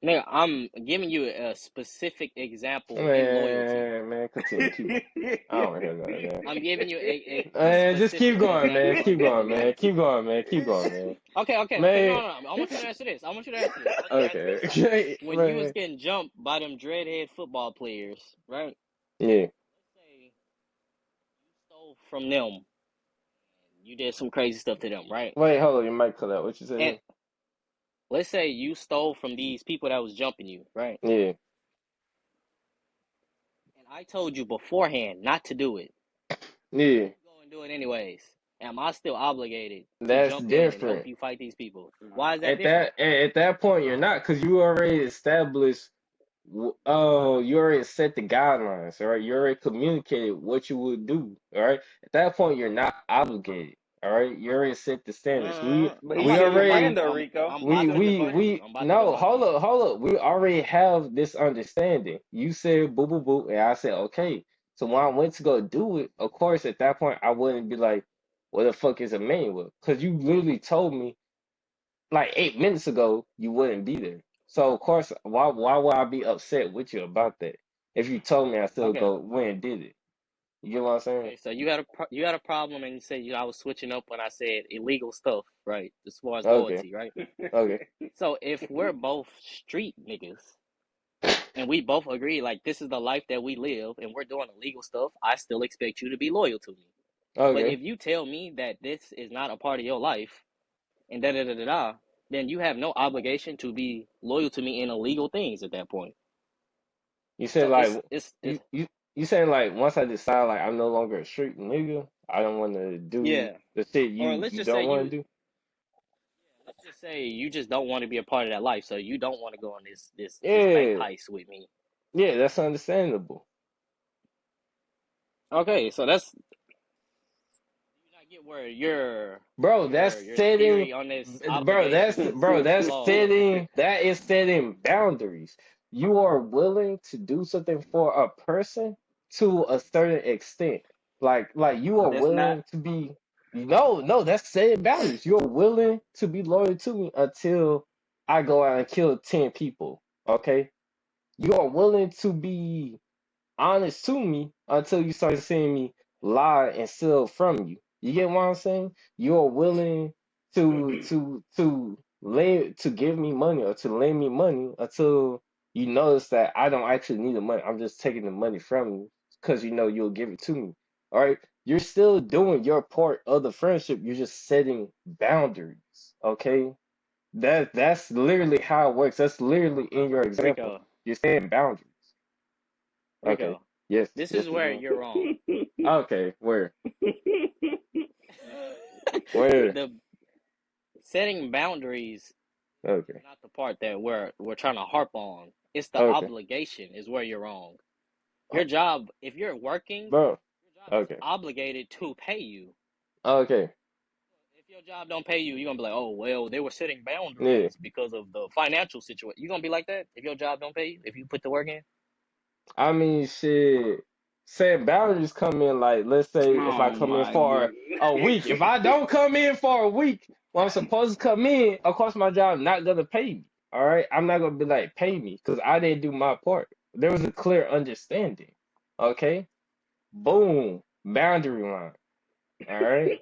Nigga, I'm giving you a specific example in loyalty. Man, continue. Keep going. I don't want to hear none of that. I'm giving you a Man, just keep specific going, man. example Keep of going, man. loyalty. Keep going, man. Keep going, man. Okay. No, Man. no, no. I want you to answer this. I want you to answer this. Okay. Okay, When you was man. getting jumped by them dreadhead football players, right? Yeah. Let's say you stole from them and you did some crazy stuff to them, right? Wait, hold on. Your mic cut out. What you And said? let's say you stole from these people that was jumping you, right? Yeah. And I told you beforehand not to do it. Yeah. You go and do it anyways. Am I still obligated to That's jump in and help different. you fight these people? Why is that At different? that point, you're not, because you already established. Oh, you already set the guidelines, all right? You already communicated what you would do, all right? At that point, you're not obligated, all right? You already set the standards. We But I'm he's we about to still your debunk friend, already you. though, I'm Rico. I'm He's about we to still your we debunk friend. you. we I'm about to no, debunk you. hold up. We already have this understanding. You said boo boo boo, and I said okay. So when I went to go do it, of course, at that point, I wouldn't be like, "What the fuck is a manual?" Because you literally told me like 8 minutes ago you wouldn't be there. So of course, why would I be upset with you about that? If you told me, I still Okay. go went and did it. You get what I'm saying? Okay. So you had a problem, and you said I was switching up when I said illegal stuff, right? As far as Okay, loyalty, right? okay. So if we're both street niggas and we both agree like this is the life that we live and we're doing illegal stuff, I still expect you to be loyal to me. But Okay. if you tell me that this is not a part of your life and da da da da da, then you have no obligation to be loyal to me in illegal things at that point. You said So like it's you saying like once I decide like I'm no longer a street nigga, I don't want to do yeah. the shit Or you don't want to do. let's just say you just don't want to be a part of that life, so you don't want to go on this bank Yeah, heist with me. yeah, that's understandable, Okay, so that's you not get where bro. That's your setting, theory on this bro. obligation is That's flawed. setting. That is setting boundaries. You are willing to do something for a person to a certain extent. Like you are That's not. willing to be. No, that's setting boundaries. You're willing to be loyal to me until I go out and kill 10 people. Okay, you are willing to be honest to me until you start seeing me lie and steal from you. You get what I'm saying? You're willing to give me money or to lend me money until you notice that I don't actually need the money. I'm just taking the money from you because you know you'll give it to me. All right? You're still doing your part of the friendship. You're just setting boundaries. Okay? That's literally how it works. That's literally in your example. Rico, You're saying boundaries. Okay. Rico, Yes. this Yes, is you're where doing. you're wrong. Okay. Where? The setting boundaries Okay. is not the part that we're trying to harp on. It's the Okay. obligation is where you're wrong. Your job, if you're working, Bro. your job is Okay. obligated to pay you. Okay. If your job don't pay you, you're gonna be like, oh well, they were setting Yeah. boundaries because of the financial situation. You're gonna be like that if your job don't pay you, if you put the work in. I mean, shit. Set boundaries come in like, let's say if I Oh come in my for a week. If I goodness. don't come in for a week when I'm supposed to come in, of course my job not gonna pay me. All right, I'm not gonna be like pay me because I didn't do my part. There was a clear understanding. Okay, boom, boundary line. All right.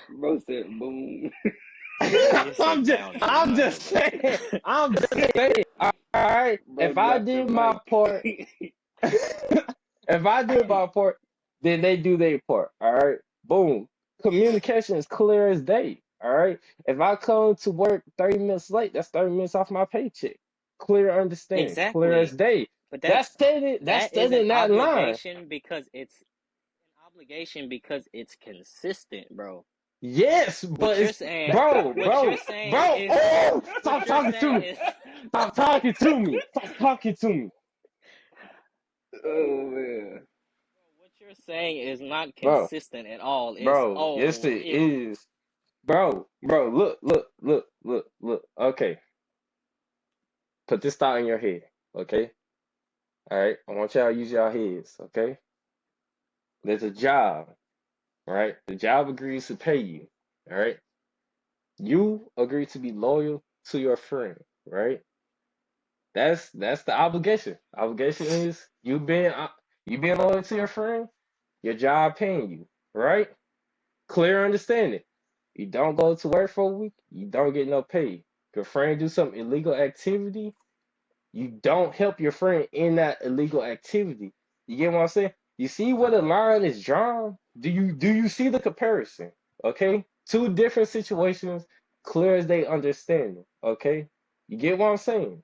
Bro said boom. It's a boundary I'm line, just bro. saying. I'm just saying. All right. Bro If I dropped the did my mic. part. If I do my part, then they do their part. All right. Boom. Communication is clear as day. All right. If I come to work 30 minutes late, that's 30 minutes off my paycheck. Clear understanding. Clear as Exactly. day. But That's stated. That's that is stated an in that line. obligation because it's consistent, bro. Yes, but What you're it's saying, bro, what bro, you're saying bro. is Oh, what stop you're talking to saying me. is Stop talking to me. Stop talking to me, Oh man. what you're saying is not bro, consistent at all. Is bro. Yes, oh it if is. Bro, look. Okay, put this thought in your head. Okay, all right. I want y'all to use y'all heads. Okay, there's a job. All right, the job agrees to pay you. All right, you agree to be loyal to your friend. Right, that's the obligation. Obligation is you being loyal to your friend. Your job paying you. Right, clear understanding. You don't go to work for a week, you don't get no pay. If your friend do some illegal activity, you don't help your friend in that illegal activity. You get what I'm saying? You see where the line is drawn? Do you see the comparison? Okay? Two different situations, clear as they understand it. Okay? You get what I'm saying?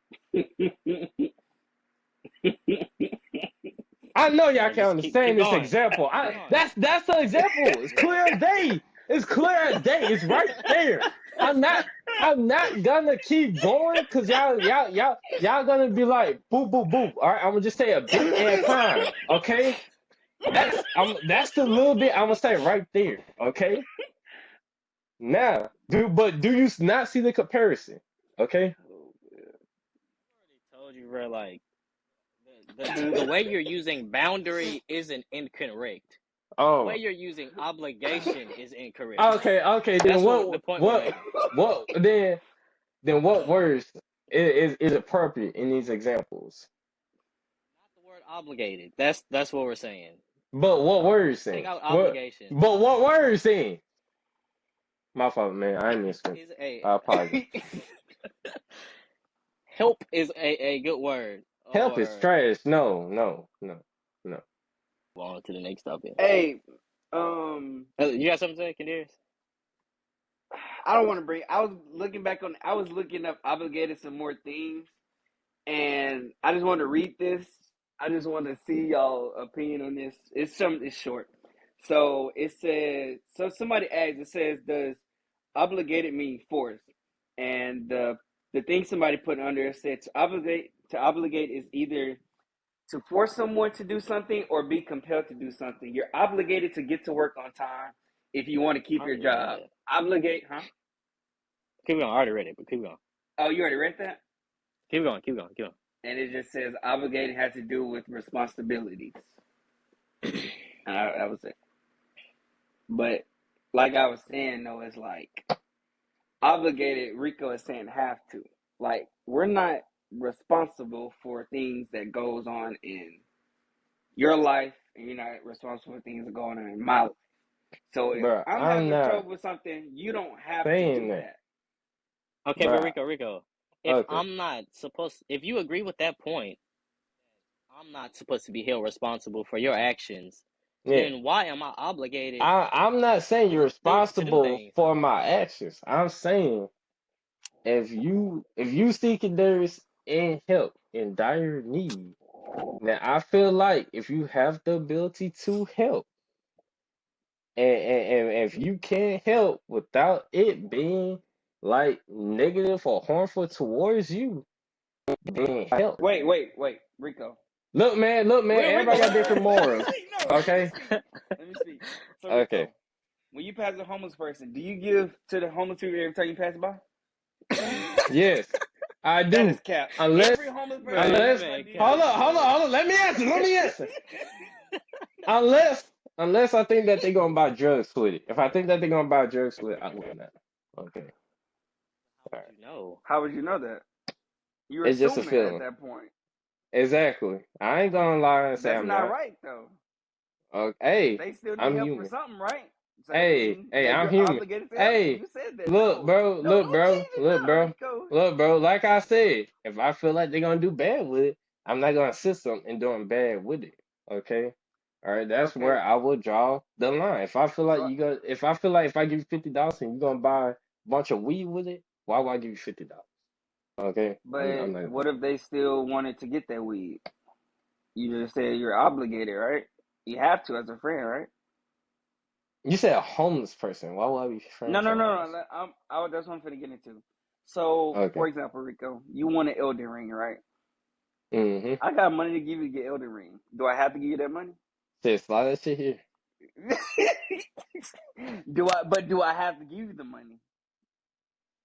I know y'all no, can just keep understand this going. example. Keep I going. that's the example. It's clear as day. It's clear as day. It's right there. I'm not I'm not gonna keep going because y'all gonna be like boop boop boop. All right, I'm gonna just say a bit at a time. Okay, that's the little bit I'm gonna say right there. Okay, now do you not see the comparison? Okay. I already told you, bro, like the way you're using boundary isn't incorrect. The way Oh. you're using obligation is incorrect. Okay. Then That's what the point we're making. what then what words is appropriate in these examples? Not the word obligated. That's what we're saying. But what words Take saying? out What? obligation. But what words saying? My fault, man. I ain't listening. Is a I apologize. help is a good word. Help is Or trash. No. on to the next topic. Hey, You got something to say, Candaris? I don't want to bring. I was looking up obligated some more things, and I just want to read this. I just want to see y'all opinion on this. It's short. So it says. So somebody asked. It says, "Does obligated mean force?" And the thing somebody put under it said to obligate is either to force someone to do something or be compelled to do something. You're obligated to get to work on time if you want to I keep your already read job. that. Obligate, huh? Keep going. I already read it, but keep going. Oh, you already read that? Keep going. Keep going. Keep going. And it just says obligated has to do with responsibilities. And that was it. But like I was saying, though, it's like obligated, Rico is saying have to. Like, we're not responsible for things that goes on in your life, and you're not responsible for things that go on in my life. So if Bro, I'm I'm having not trouble with something, you don't have to saying do that. that. Okay, but Bro, Rico, if okay. I'm not supposed, if you agree with that point, I'm not supposed to be held responsible for your actions. Yeah. Then why am I obligated I'm not saying you're to do responsible things? for my actions. I'm saying if you seeking theirs in help in dire need, now I feel like if you have the ability to help, and if you can't help without it being like negative or harmful towards you, then help. Wait, Rico. Look, man, Rico, everybody got different let me morals. speak. No, let me Okay? speak. Let me speak. So Okay. Rico, when you pass a homeless person, do you give to the homeless people every time you pass by? Yes, I That is do. cap. Unless Every homeless person Bro, you this pass unless by, man do you cap. give to them? hold on. Let me answer. Unless I think that they're gonna buy drugs with it. If I think that they're gonna buy drugs with it, I will not. Okay. All right. You know. How would you know that? You're It's just a assuming at feeling. that point. Exactly. I ain't gonna lie and say That's I'm not not. right though. Hey, They still need I'm help for human. something, right? So that Hey, means hey, that I'm you're human. obligated to help them. Hey, You said that. look, No, bro, no, look, don't bro, change it look, now, bro, Rico. look, bro. Like I said, if I feel like they're gonna do bad with it, I'm not gonna assist them in doing bad with it. Okay? All right, that's Okay, where I will draw the line. so If I feel like if I give you $50 and you're gonna buy a bunch of weed with it, why would I give you $50? Okay? I'm but not gonna. what if they still wanted to get that weed? You just said you're obligated, right? You have to as a friend, right? You said a homeless person. Why would I be No, friends no, with a no, homeless? no. That's what I'm finna get into. So, Okay. for example, Rico, you want an Elden Ring, right? Mm-hmm. I got money to give you to get Elden Ring. Do I have to give you that money? Said slide that shit here. Do I have to give you the money?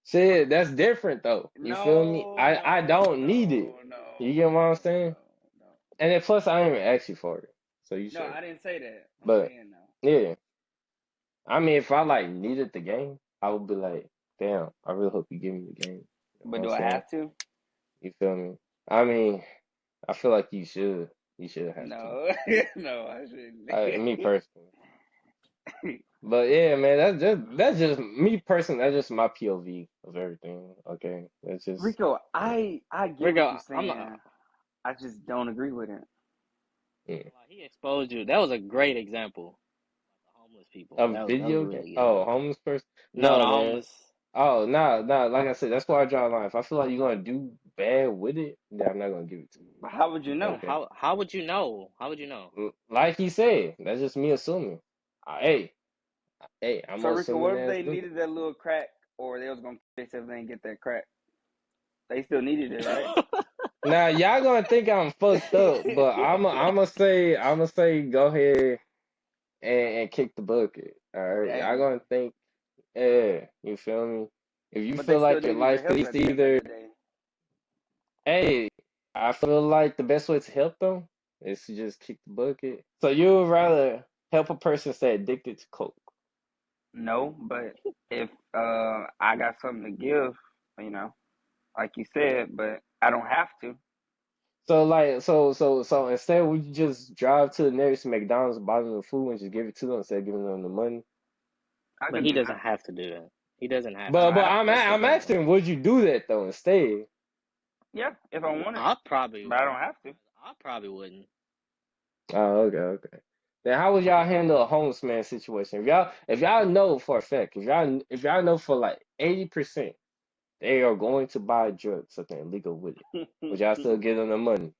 Shit, that's different though. You feel me? No, I no, don't need it. no, no, You get what I'm no, saying? no, no. And then plus I ain't even ask you for it. So you No, should. I didn't say that. I'm But saying no. yeah. I mean if I like needed the game, I would be like, damn, I really hope you give me the game. You know what But I'm do I saying? have to? You feel me? I mean, I feel like you should. You should have to. No, no, I Me shouldn't. personally. But yeah, man, that's just me personally, that's just my POV of everything. Okay. That's just Rico, I get what Rico, you're I'm saying. I just don't agree with it. mm. he exposed you. That was a great example. The homeless people. A That was a video game. really good Oh, example. homeless person? No, the No, man. homeless. Oh, no. Like I said, that's why I draw a line. If I feel like you're gonna do bad with it, then I'm not gonna give it to you. But how would you But know? Okay. how would you know? How would you know? Like he said, that's just me assuming. Hey, I'm So Rico, what assuming if ass they nigga. needed that little crack, or they was gonna they said they didn't get that crack? They still needed it, right? Now y'all gonna think I'm fucked up, but I'm gonna say go ahead and kick the bucket. All right. Y'all Dang. gonna think, yeah, you feel me? If you But they feel still like your needed your life help is at the end of either the day. hey, I feel like the best way to help them is to just kick the bucket. So you would rather help a person stay addicted to coke. No, but if I got something to give, you know, like you said, but I don't have to. So like so instead would you just drive to the nearest McDonald's, buy them the food and just give it to them instead of giving them the money? I But could he do doesn't that. have to do that. He doesn't have I to. don't But have I'm to. That's the I'm thing. asking, would you do that though instead? Yeah, if I wanted, I probably but I don't have to. I probably wouldn't. Oh, okay. Then how would y'all handle a homeless man situation? If y'all know for a fact, if y'all know for like 80% they are going to buy drugs, something illegal with it, would y'all still give them the money?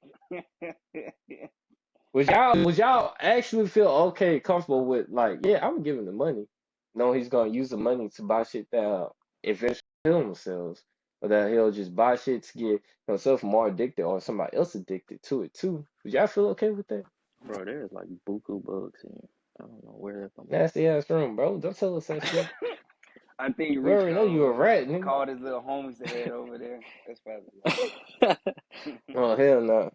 Would y'all actually feel okay, comfortable with like, yeah, I'm giving the money, knowing he's gonna use the money to buy shit that eventually kill themselves, or that he'll just buy shit to get himself more addicted or somebody else addicted to it too? Would y'all feel okay with that? Bro, there's like buku bugs in I don't know where they're coming Nasty ass room, bro. Don't tell us that shit. I think We already know you a Rico rat, nigga. called his little homies to head over there. That's probably from. Oh hell no.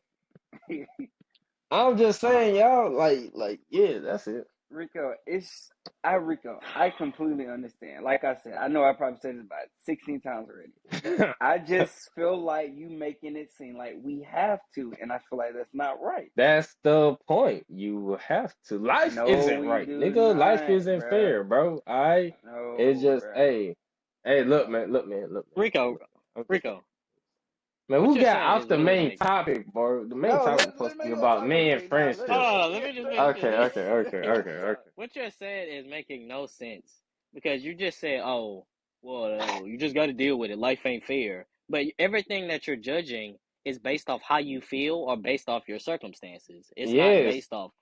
I'm just saying, y'all, like, yeah, that's it. Rico, Rico, I completely understand. Like I said, I know I probably said this about 16 times already. I just feel like you making it seem like we have to, and I feel like that's not right. That's the point. You have to. Life No, isn't we right, do nigga. Life not, isn't bruh. fair, bro. It's No, just, bruh. hey, look, man, look, man, look, man, Rico, look. I'm just saying. Rico, Man, what we you're got saying off is the literally main making. topic, bro. The main No, topic was let supposed him to be make no about talking me and break now. Hold friendship. on, Let hold him on, let me get just let finish him Okay, this. finish. okay, okay, okay, So okay. what you're saying is making no sense because you just said, "Oh, Well, you just got to deal with it. Life ain't fair. But everything that you're judging is based off how you feel or based off your circumstances. It's not Yes, based off,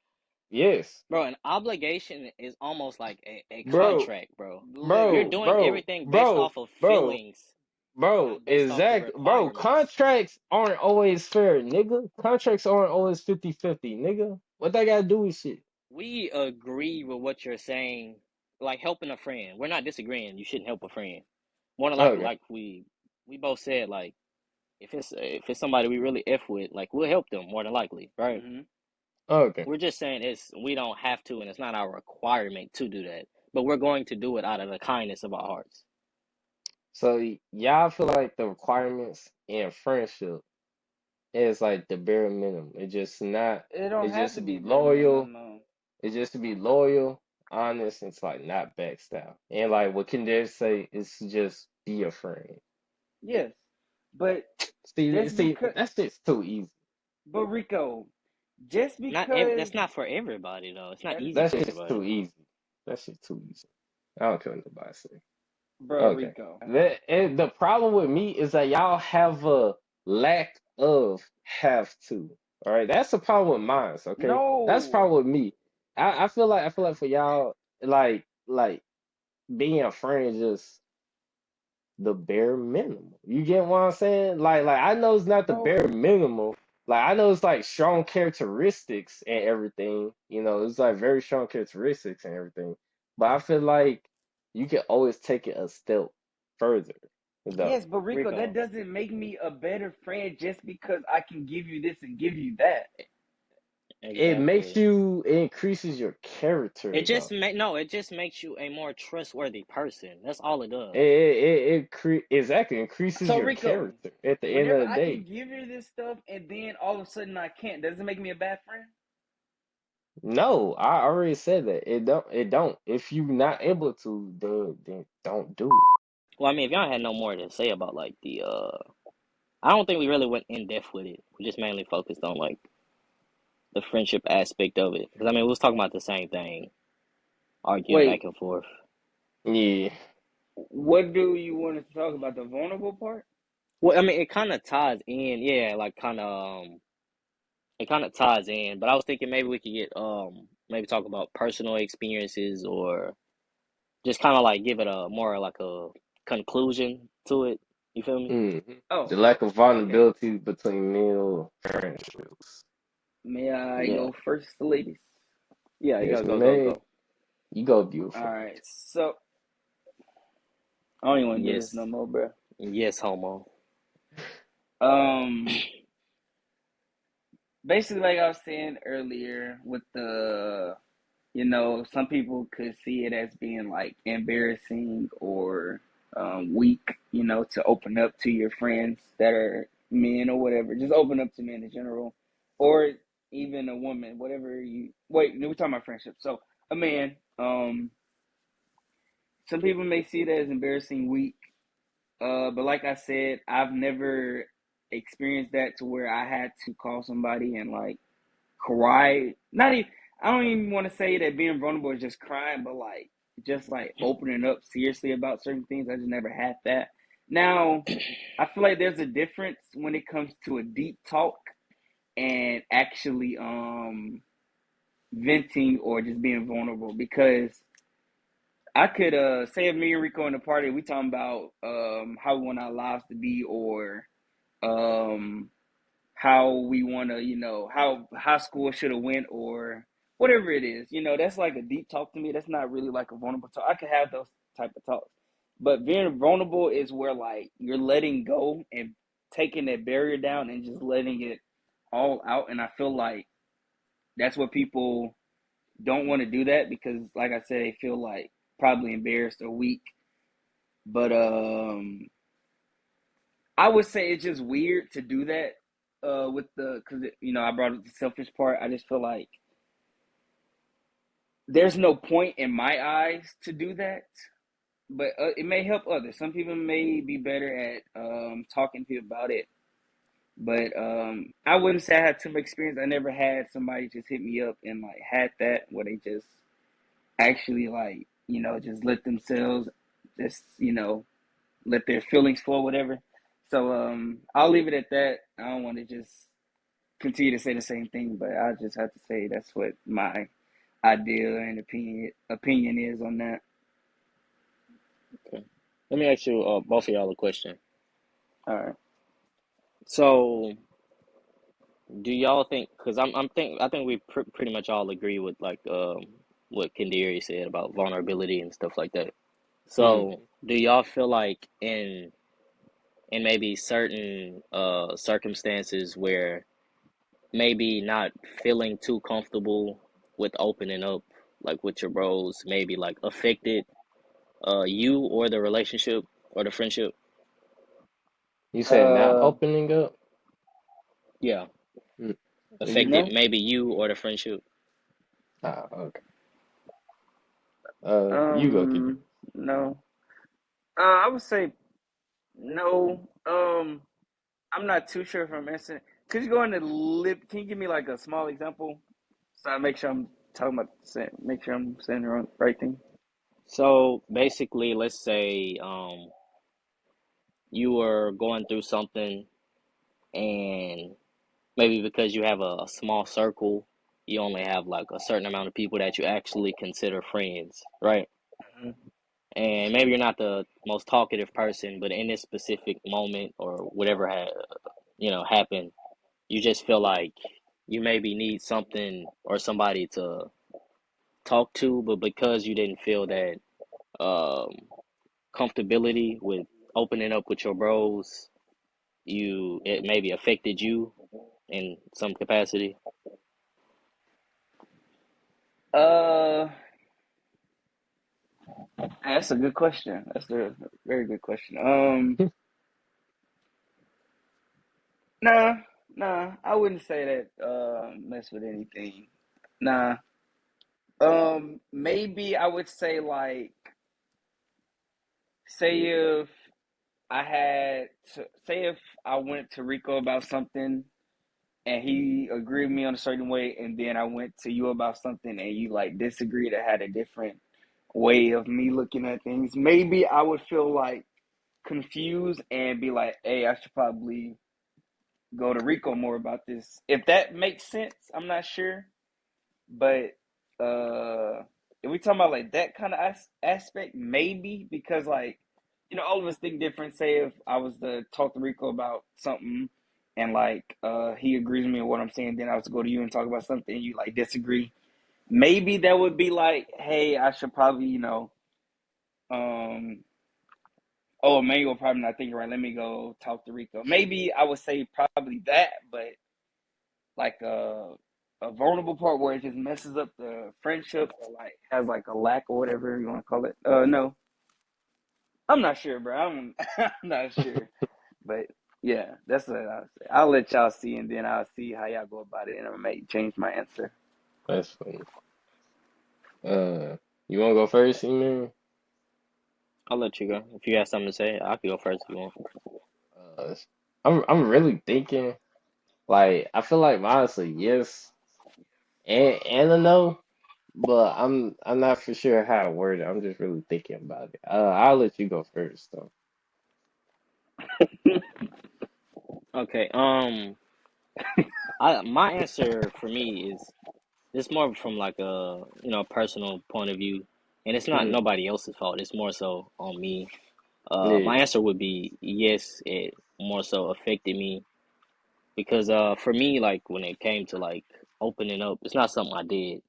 yes, bro. An obligation is almost like a bro, contract, bro. You're bro, Literally. doing bro, everything based bro, off of bro, feelings, bro. not based off the Exact, bro. requirements. Contracts aren't always fair, nigga. Contracts aren't always 50-50, nigga. What that gotta do with shit? We agree with what you're saying, like helping a friend. We're not disagreeing. You shouldn't help a friend. More than likely, Okay, like we both said, like if it's somebody we really f with, like we'll help them more than likely, right? Hmm. okay. We're just saying we don't have to, and it's not our requirement to do that. But we're going to do it out of the kindness of our hearts. So y'all feel like the requirements in friendship is like the bare minimum. It just not. It don't It's have just to to be be bare loyal. minimum, no. It's just to be loyal, honest, and it's like not backstab. And like what Kendrick say is just be a friend. Yes, but See, just see, because, that's just too easy. but Rico, just because That's not for everybody though. It's not that, easy That's for just too everybody. easy. That's just too easy. I don't care what nobody say. bro, Okay. Rico. The problem with me is that y'all have a lack of have to. All right, that's the problem with mine. Okay, that's the No, problem with me. I feel like for y'all, like being a friend is just the bare minimum. You get what I'm saying? Like I know it's not the bro. bare minimum. Like I know it's like strong characteristics and everything. You know, it's like very strong characteristics and everything. But I feel like you can always take it a step further, though. Yes, but Rico, that Rico, doesn't make me a better friend just because I can give you this and give you that. exactly. It increases your character, though. It just makes you a more trustworthy person. That's all it does. Exactly increases So your Rico, character at the end of whenever the I can day. give you this stuff and then all of a sudden I can't, does it make me a bad friend? No, I already said that. It don't. If you're not able to, then don't do it. Well, I mean, if y'all had no more to say about like I don't think we really went in depth with it. We just mainly focused on like the friendship aspect of it. Because I mean, we was talking about the same thing, arguing back Wait, and forth. Yeah. what do you want us to talk about? The vulnerable part? Well, I mean, it kind of ties in, yeah, like kind of it kind of ties in. But I was thinking maybe we could get maybe talk about personal experiences or just kind of like give it a more like a conclusion to it. You feel me? hmm Oh, The lack of okay. vulnerability between male friendships. May I Yeah, go first, ladies? yeah. You Yes, gotta go, man. go. You go beautiful. All right. So I don't even want to do this no Yes, more, bro. yes, homo. Um, basically, like I was saying earlier, with some people could see it as being like embarrassing or weak, to open up to your friends that are men or whatever. Just open up to men in general, or even a woman, whatever you. Wait, no, we're talking about friendship. So a man, some people may see it as embarrassing, weak. But like I said, I've never experienced that to where I had to call somebody and like cry. Not even. I don't even want to say that being vulnerable is just crying, but like just like opening up seriously about certain things. I just never had that. Now, I feel like there's a difference when it comes to a deep talk and actually venting or just being vulnerable because I could say if me and Rico in the party, we talking about how we want our lives to be or um how we want to, how high school should have went or whatever it is. That's like a deep talk to me. That's not really like a vulnerable talk. I could have those type of talks. But being vulnerable is where like you're letting go and taking that barrier down and just letting it all out. And I feel like that's what people don't want to do that because like I said, they feel like probably embarrassed or weak. But I would say it's just weird to do that with because I brought up the selfish part. I just feel like there's no point in my eyes to do that, but it may help others. Some people may be better at talking to you about it, but I wouldn't say I had too much experience. I never had somebody just hit me up and like had that where they just actually like just let themselves just let their feelings flow, whatever. So I'll leave it at that. I don't want to just continue to say the same thing, but I just have to say that's what my idea and opinion is on that. Okay. Let me ask you both of y'all a question. All right. So, do y'all think? Because I think we pretty much all agree with like what Kendiri said about vulnerability and stuff like that. So, Mm. do y'all feel like in maybe certain circumstances where maybe not feeling too comfortable with opening up like with your bros maybe like affected you or the relationship or the friendship? You said not Uh, opening up? Yeah, Mm. What you affected no. maybe you or the friendship. okay. You go, Kendrick. No. I would say no. I'm not too sure if I'm answering. Could you go into lip? Can you give me like a small example so I make sure I'm talking about make sure I'm saying the right thing? So basically, let's say you were going through something and maybe because you have a small circle, you only have like a certain amount of people that you actually consider friends, right? Mhm. And maybe you're not the most talkative person, but in this specific moment or whatever happened, you just feel like you maybe need something or somebody to talk to, but because you didn't feel that um comfortability with opening up with your bros, it maybe affected you in some capacity. Uh, that's a good question. That's a very good question. Nah, nah, I wouldn't say that. Mess with anything. Nah. Maybe I would say like, say if say if I went to Rico about something and he agreed with me on a certain way, and then I went to you about something and you like disagreed or had a different way of me looking at things. Maybe I would feel like confused and be like, "Hey, I should probably go to Rico more about this." If that makes sense, I'm not sure. But if we talking about like that kind of aspect, maybe because like all of us think different. Say if I was to talk to Rico about something and like he agrees with me on what I'm saying, then I was to go to you and talk about something and you like disagree. Maybe that would be like, hey, I should probably um oh, Emmanuel probably not thinking right. Let me go talk to Rico. Maybe I would say probably that, but like a vulnerable part where it just messes up the friendship or like has like a lack or whatever you want to call it. No, I'm not sure, bro. I'm not sure, but yeah, that's what I'll say. I'll let y'all see, and then I'll see how y'all go about it, and I may change my answer. That's funny. You wanna go first, man? I'll let you go. If you have something to say, I could go first if you want. Uh, I'm really thinking. Like, I feel like honestly, yes, and a no, but I'm not for sure how to word it. I'm just really thinking about it. I'll let you go first, though. Okay. I my answer for me is it's more from like a personal point of view, and it's not Mm, nobody else's fault. It's more so on me. yeah. My answer would be yes. It more so affected me because for me, like when it came to like opening up, it's not something I did.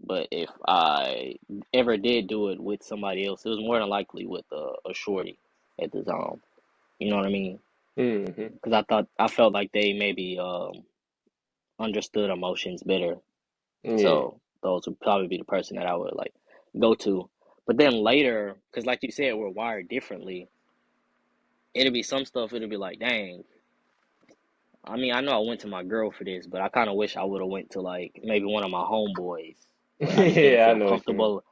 But if I ever did do it with somebody else, it was more than likely with a shorty at the time. You know what I mean? Mm-hmm. Because I felt like they maybe understood emotions better. Yeah. So those would probably be the person that I would like go to. But then later, because like you said, we're wired differently. It'll be some stuff. It'll be like, dang. I mean, I know I went to my girl for this, but I kind of wish I would have went to like maybe one of my homeboys. But I just didn't Yeah, I feel know what you mean. comfortable.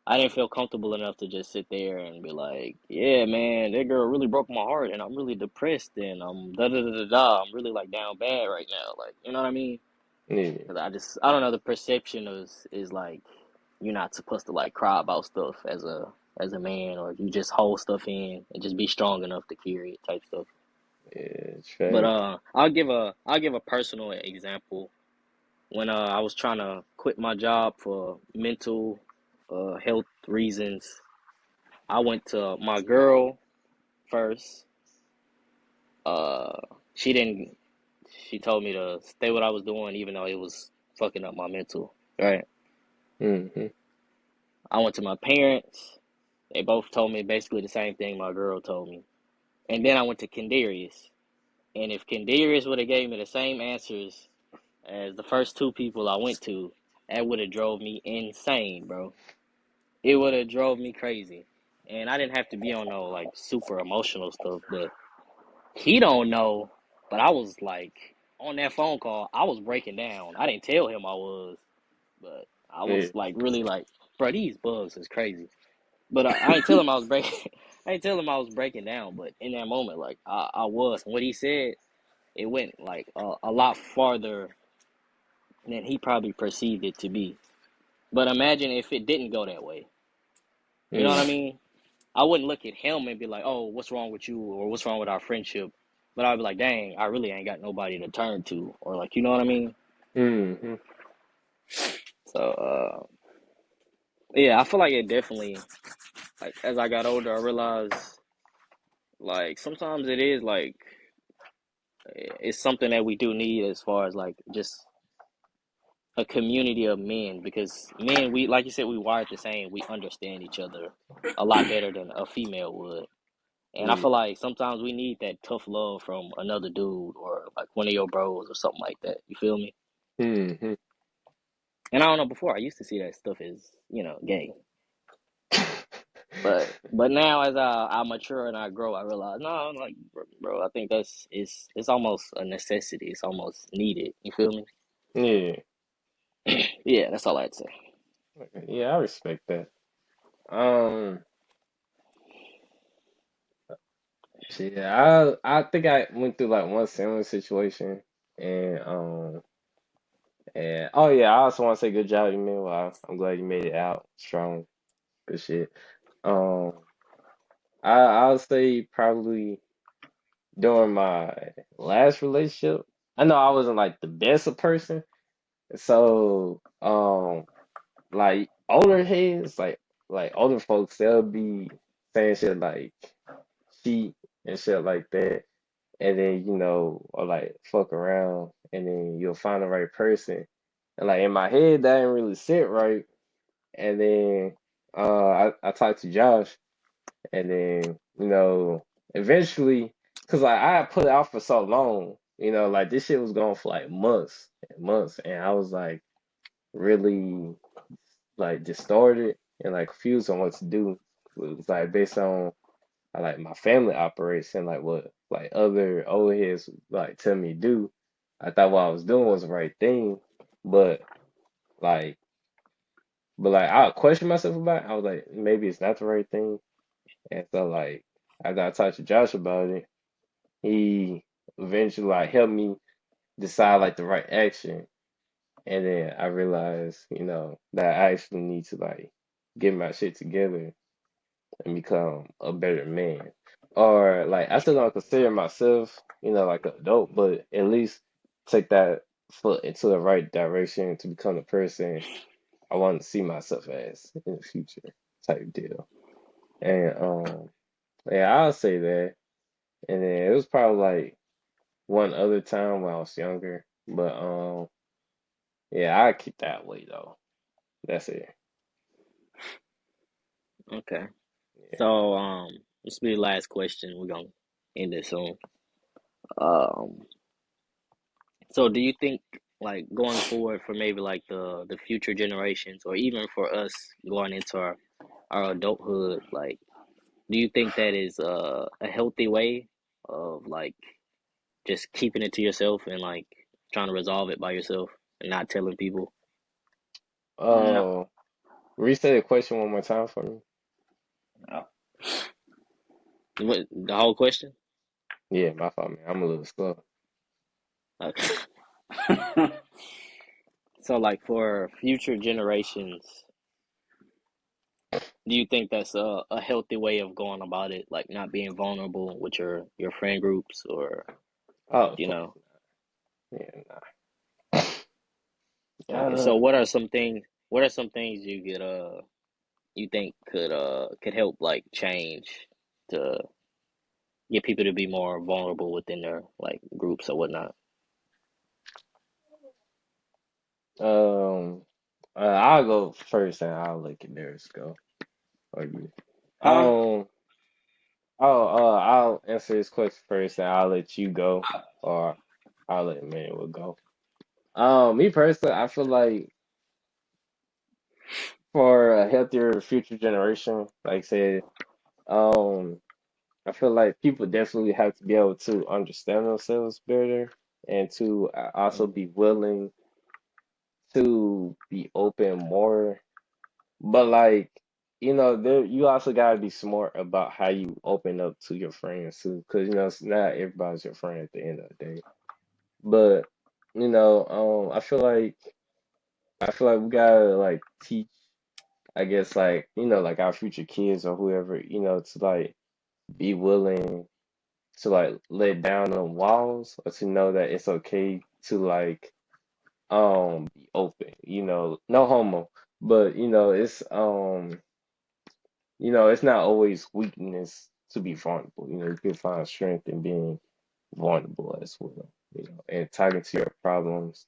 I didn't feel comfortable enough to just sit there and be like, yeah, man, that girl really broke my heart, and I'm really depressed, and I'm da da da da da. I'm really like down bad right now. Like, you know what I mean? Yeah. Because I don't know, the perception is like you're not supposed to like cry about stuff as a as a man, or you just hold stuff in and just be strong enough to carry it type stuff. Yeah, it's But fact. I'll give a personal example. When I was trying to quit my job for mental health reasons, I went to my girl first. Uh, she didn't. She told me to stay what I was doing, even though it was fucking up my mental. Right. Mm-hmm. I went to my parents. They both told me basically the same thing my girl told me. And then I went to Kendarius. And if Kendarius would have gave me the same answers as the first two people I went to, that would have drove me insane, bro. It would have drove me crazy. And I didn't have to be on no like super emotional stuff, but he don't know. But I was like on that phone call, I was breaking down. I didn't tell him I was, but I Yeah. was like really like, bro, these bugs is crazy. But I ain't tell him I was breaking. I ain't tell him I was breaking down. But in that moment, like I was. And what he said, it went like a lot farther than he probably perceived it to be. But imagine if it didn't go that way. You know what I Mm. mean? I wouldn't look at him and be like, "Oh, what's wrong with you?" or "What's wrong with our friendship?" But I'd be like, "Dang, I really ain't got nobody to turn to," or like, you know what I mean? Mm-hmm. So, yeah, I feel like it definitely. Like as I got older, I realized like sometimes it is like it's something that we do need as far as like just a community of men, because men, we like you said, we wired the same. We understand each other a lot better than a female would. And I Yeah. feel like sometimes we need that tough love from another dude or like one of your bros or something like that. You feel me? Mm-hmm. And I don't know, before I used to see that stuff as, gay. But now as I mature and I grow, I realize no, like bro, I think it's almost a necessity. It's almost needed. You feel me? Yeah. Yeah, that's all I'd say. Yeah, I respect that. Um, shit, I think I went through like one similar situation, and oh yeah, I also want to say good job, you man. Well, I'm glad you made it out strong. Good shit. Um, I'll say probably during my last relationship, I know I wasn't like the best of person, so like older heads, like older folks, they'll be saying shit like cheat and shit like that, and then or like fuck around, and then you'll find the right person. And like in my head, that didn't really sit right. And then I talked to Josh, and then eventually, cause like I had put it off for so long, like this shit was going for like months and months, and I was like really like distorted and like confused on what to do. It was like based on how like my family operates and like what like other old heads like tell me to do. I thought what I was doing was the right thing, but like like I questioned myself about it. I was like, maybe it's not the right thing. And so like after I talked to Josh about it, he eventually like helped me decide like the right action. And then I realized, that I actually need to like get my shit together and become a better man. Or like I still don't consider myself, like an adult, but at least take that foot into the right direction to become the person I want to see myself as in the future type deal. And yeah, I'll say that. And then it was probably like one other time when I was younger. But yeah, I keep that way though. That's it. Okay. Yeah. So this will be the last question. We're gonna end it soon. Um, so do you think like going forward for maybe like the future generations or even for us going into our adulthood, like do you think that is a healthy way of like just keeping it to yourself and like trying to resolve it by yourself and not telling people? No. Oh, restate the question one more time for me. No. What the whole question? Yeah, my fault, man. I'm a little slow. Okay. So like for future generations, Do you think that's a healthy way of going about it, like not being vulnerable with your friend groups, or Oh, of you course. know? Yeah, Okay, nah. so what are some things? What are some things you could you think could help like change to get people to be more vulnerable within their like groups or whatnot? Um, I'll go first and I'll let Kadarius go. Or you. Huh? Um, I'll answer this question first and I'll let you go, or I'll let Emmanuel go. Me personally, I feel like for a healthier future generation, like I said, um, I feel like people definitely have to be able to understand themselves better and to also Mm. be willing to be open more. But like, there you also gotta be smart about how you open up to your friends too, because it's not everybody's your friend at the end of the day. But I feel like we gotta like teach, I guess, like like our future kids or whoever, to like be willing to like let down the walls, or to know that it's okay to like be open, no homo, but it's not always weakness to be vulnerable. You can find strength in being vulnerable as well, and talking to your problems,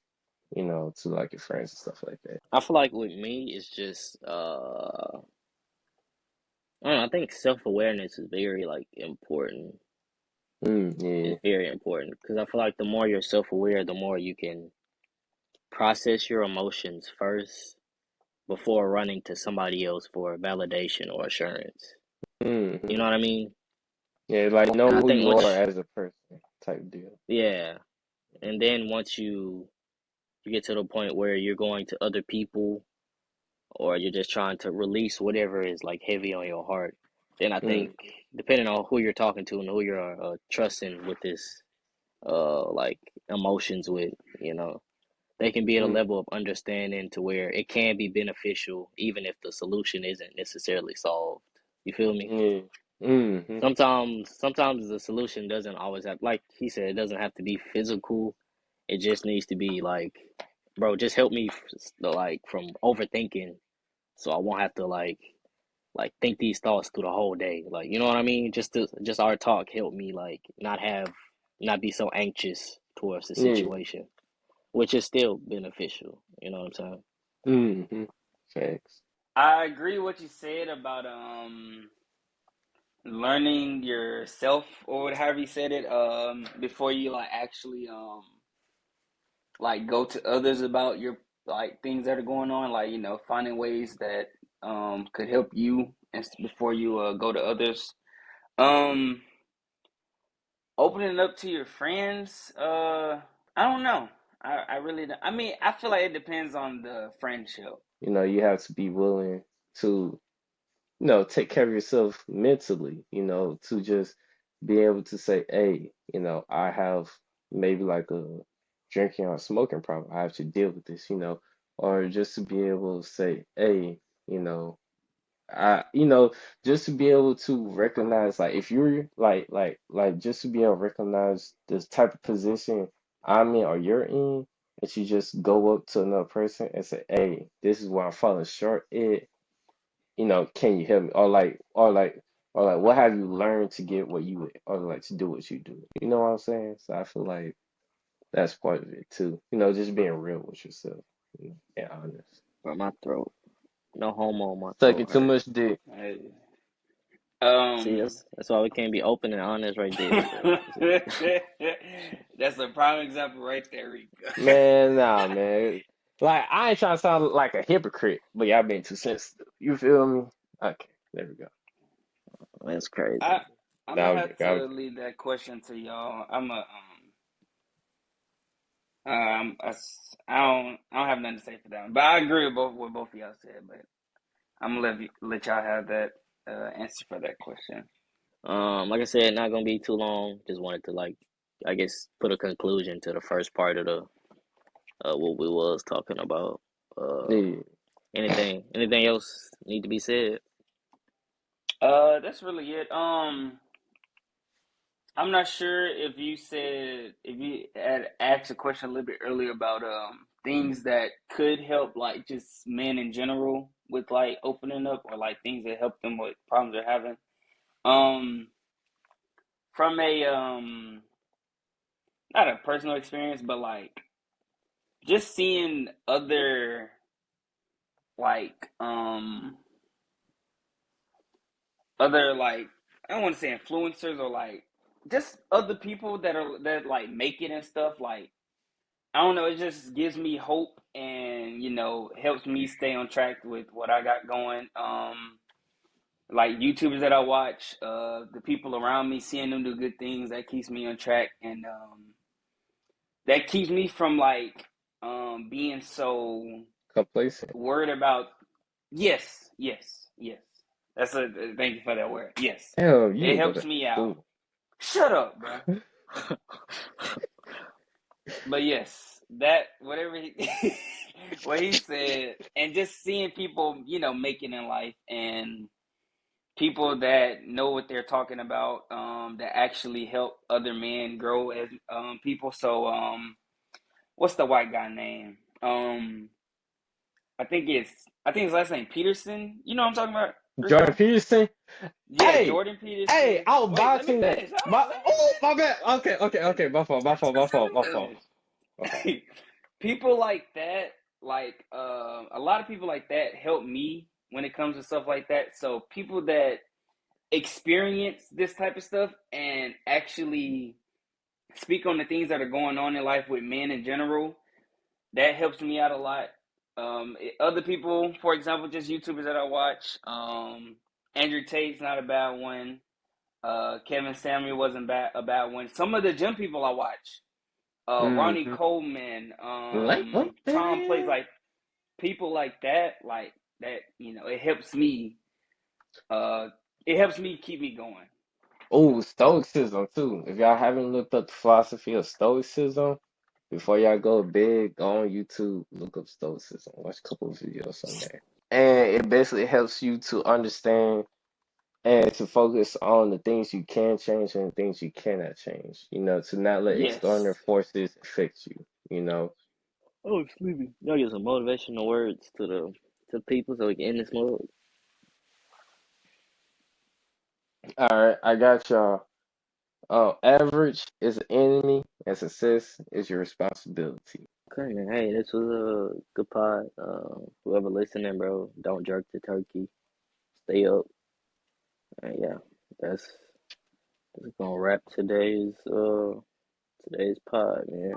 to like your friends and stuff like that. I feel like with me, it's just I don't know, I think self-awareness is very like important. Yeah. It's very important because I feel like the more you're self-aware, the more you can process your emotions first before running to somebody else for validation or assurance. You know hmm what I mean? Yeah, like know And I who think you are once, as a person type deal. yeah, and then once you get to the point where you're going to other people or you're just trying to release whatever is like heavy on your heart, then I think Mm, depending on who you're talking to and who you're trusting with this like emotions with, you know, they can be at a mm, level of understanding to where it can be beneficial even if the solution isn't necessarily solved. You feel me? yeah. Mm-hmm. Sometimes the solution doesn't always have, like he said, it doesn't have to be physical. It just needs to be like, bro, just help me like from overthinking so I won't have to like think these thoughts through the whole day. Like, you know what I mean? Just our talk helped me like not be so anxious towards the Yeah. situation, which is still beneficial. You know what I'm saying? Mm-hmm. Facts. I agree what you said about learning yourself or however you said it before you like actually like go to others about your like things that are going on, like finding ways that could help you and before you go to others. um Opening up to your friends, I don't know. I really don't. I mean, I feel like it depends on the friendship. You have to be willing to take care of yourself mentally, to just be able to say, hey, I have maybe like a drinking or smoking problem. I have to deal with this, or just to be able to say, hey, you know, I, just to be able to recognize, like, if you're like, just to be able to recognize this type of position I'm in or you're in, that you just go up to another person and say, hey, this is where I'm falling short at, can you help me? Or like, what have you learned to get what you, or like to do what you do? You know what I'm saying? So I feel like that's part of it too. Just being real with yourself, and honest. Or my throat. No homo, my Sucking throat too hurt. much dick, Hey. See, Um, that's why we can't be open and honest right there, bro. See? that's a prime example right there, Rico. man. Nah, man. Like I ain't trying to sound like a hypocrite, but y'all being too sensitive. You feel me? Okay, there we go. That's crazy. I I'm Now gonna I'm have joking. I'm to joking. leave that question to y'all. I don't have nothing to say for that one, but I agree with both what both of y'all said. But I'm gonna let y'all have that answer for that question. Like I said, not gonna be too long. Just wanted to like, I guess, put a conclusion to the first part of the what we was talking about. Uh, Yeah. anything else need to be said? That's really it. I'm not sure if you had asked a question a little bit earlier about things that could help like just men in general with like opening up or like things that help them with problems they're having. Um, from a not a personal experience, but like just seeing other like other like I don't want to say influencers or like just other people that like make it and stuff like I don't know, it just gives me hope and helps me stay on track with what I got going. Like YouTubers that I watch, the people around me, seeing them do good things, that keeps me on track and that keeps me from like being so Complacent. worried about yes. That's a thank you for that word. Yes. Hell, It you go helps to me out. school. Shut up, bro. But yes, that whatever what he said, and just seeing people, make it in life, and people that know what they're talking about, that actually help other men grow as people. So, what's the white guy name? I think it's I think his last name Peterson. You know what I'm talking about, Jordan Rico? Peterson. Yeah, Hey, Jordan hey, Peterson. I was Wait, let me boxing that. finish. Hold My on, let me oh my finish. bad. Okay. My fault. My fault. People like that, like a lot of people like that help me when it comes to stuff like that. So people that experience this type of stuff and actually speak on the things that are going on in life with men in general, that helps me out a lot. Other people, for example, just YouTubers that I watch, Andrew Tate's not a bad one. Kevin Samuel wasn't a bad one. Some of the gym people I watch, Ronnie Mm-hmm. Coleman, Lately, Tom Plays, like people like that, it helps me. Uh, it helps me keep me going. oh, Stoicism too. If y'all haven't looked up the philosophy of Stoicism, before y'all go big, go on YouTube, look up Stoicism. Watch a couple of videos on there. And it basically helps you to understand and to focus on the things you can change and the things you cannot change. To not let external Yes. forces affect you. Oh, sleepy. Y'all get some motivational words to people so we can end this mode. All right, I got y'all. Average is an enemy, and success is your responsibility. Okay, man. Hey, this was a good pod. Whoever listening, bro, don't jerk the turkey. Stay up. And yeah, that's gonna wrap today's pod, man.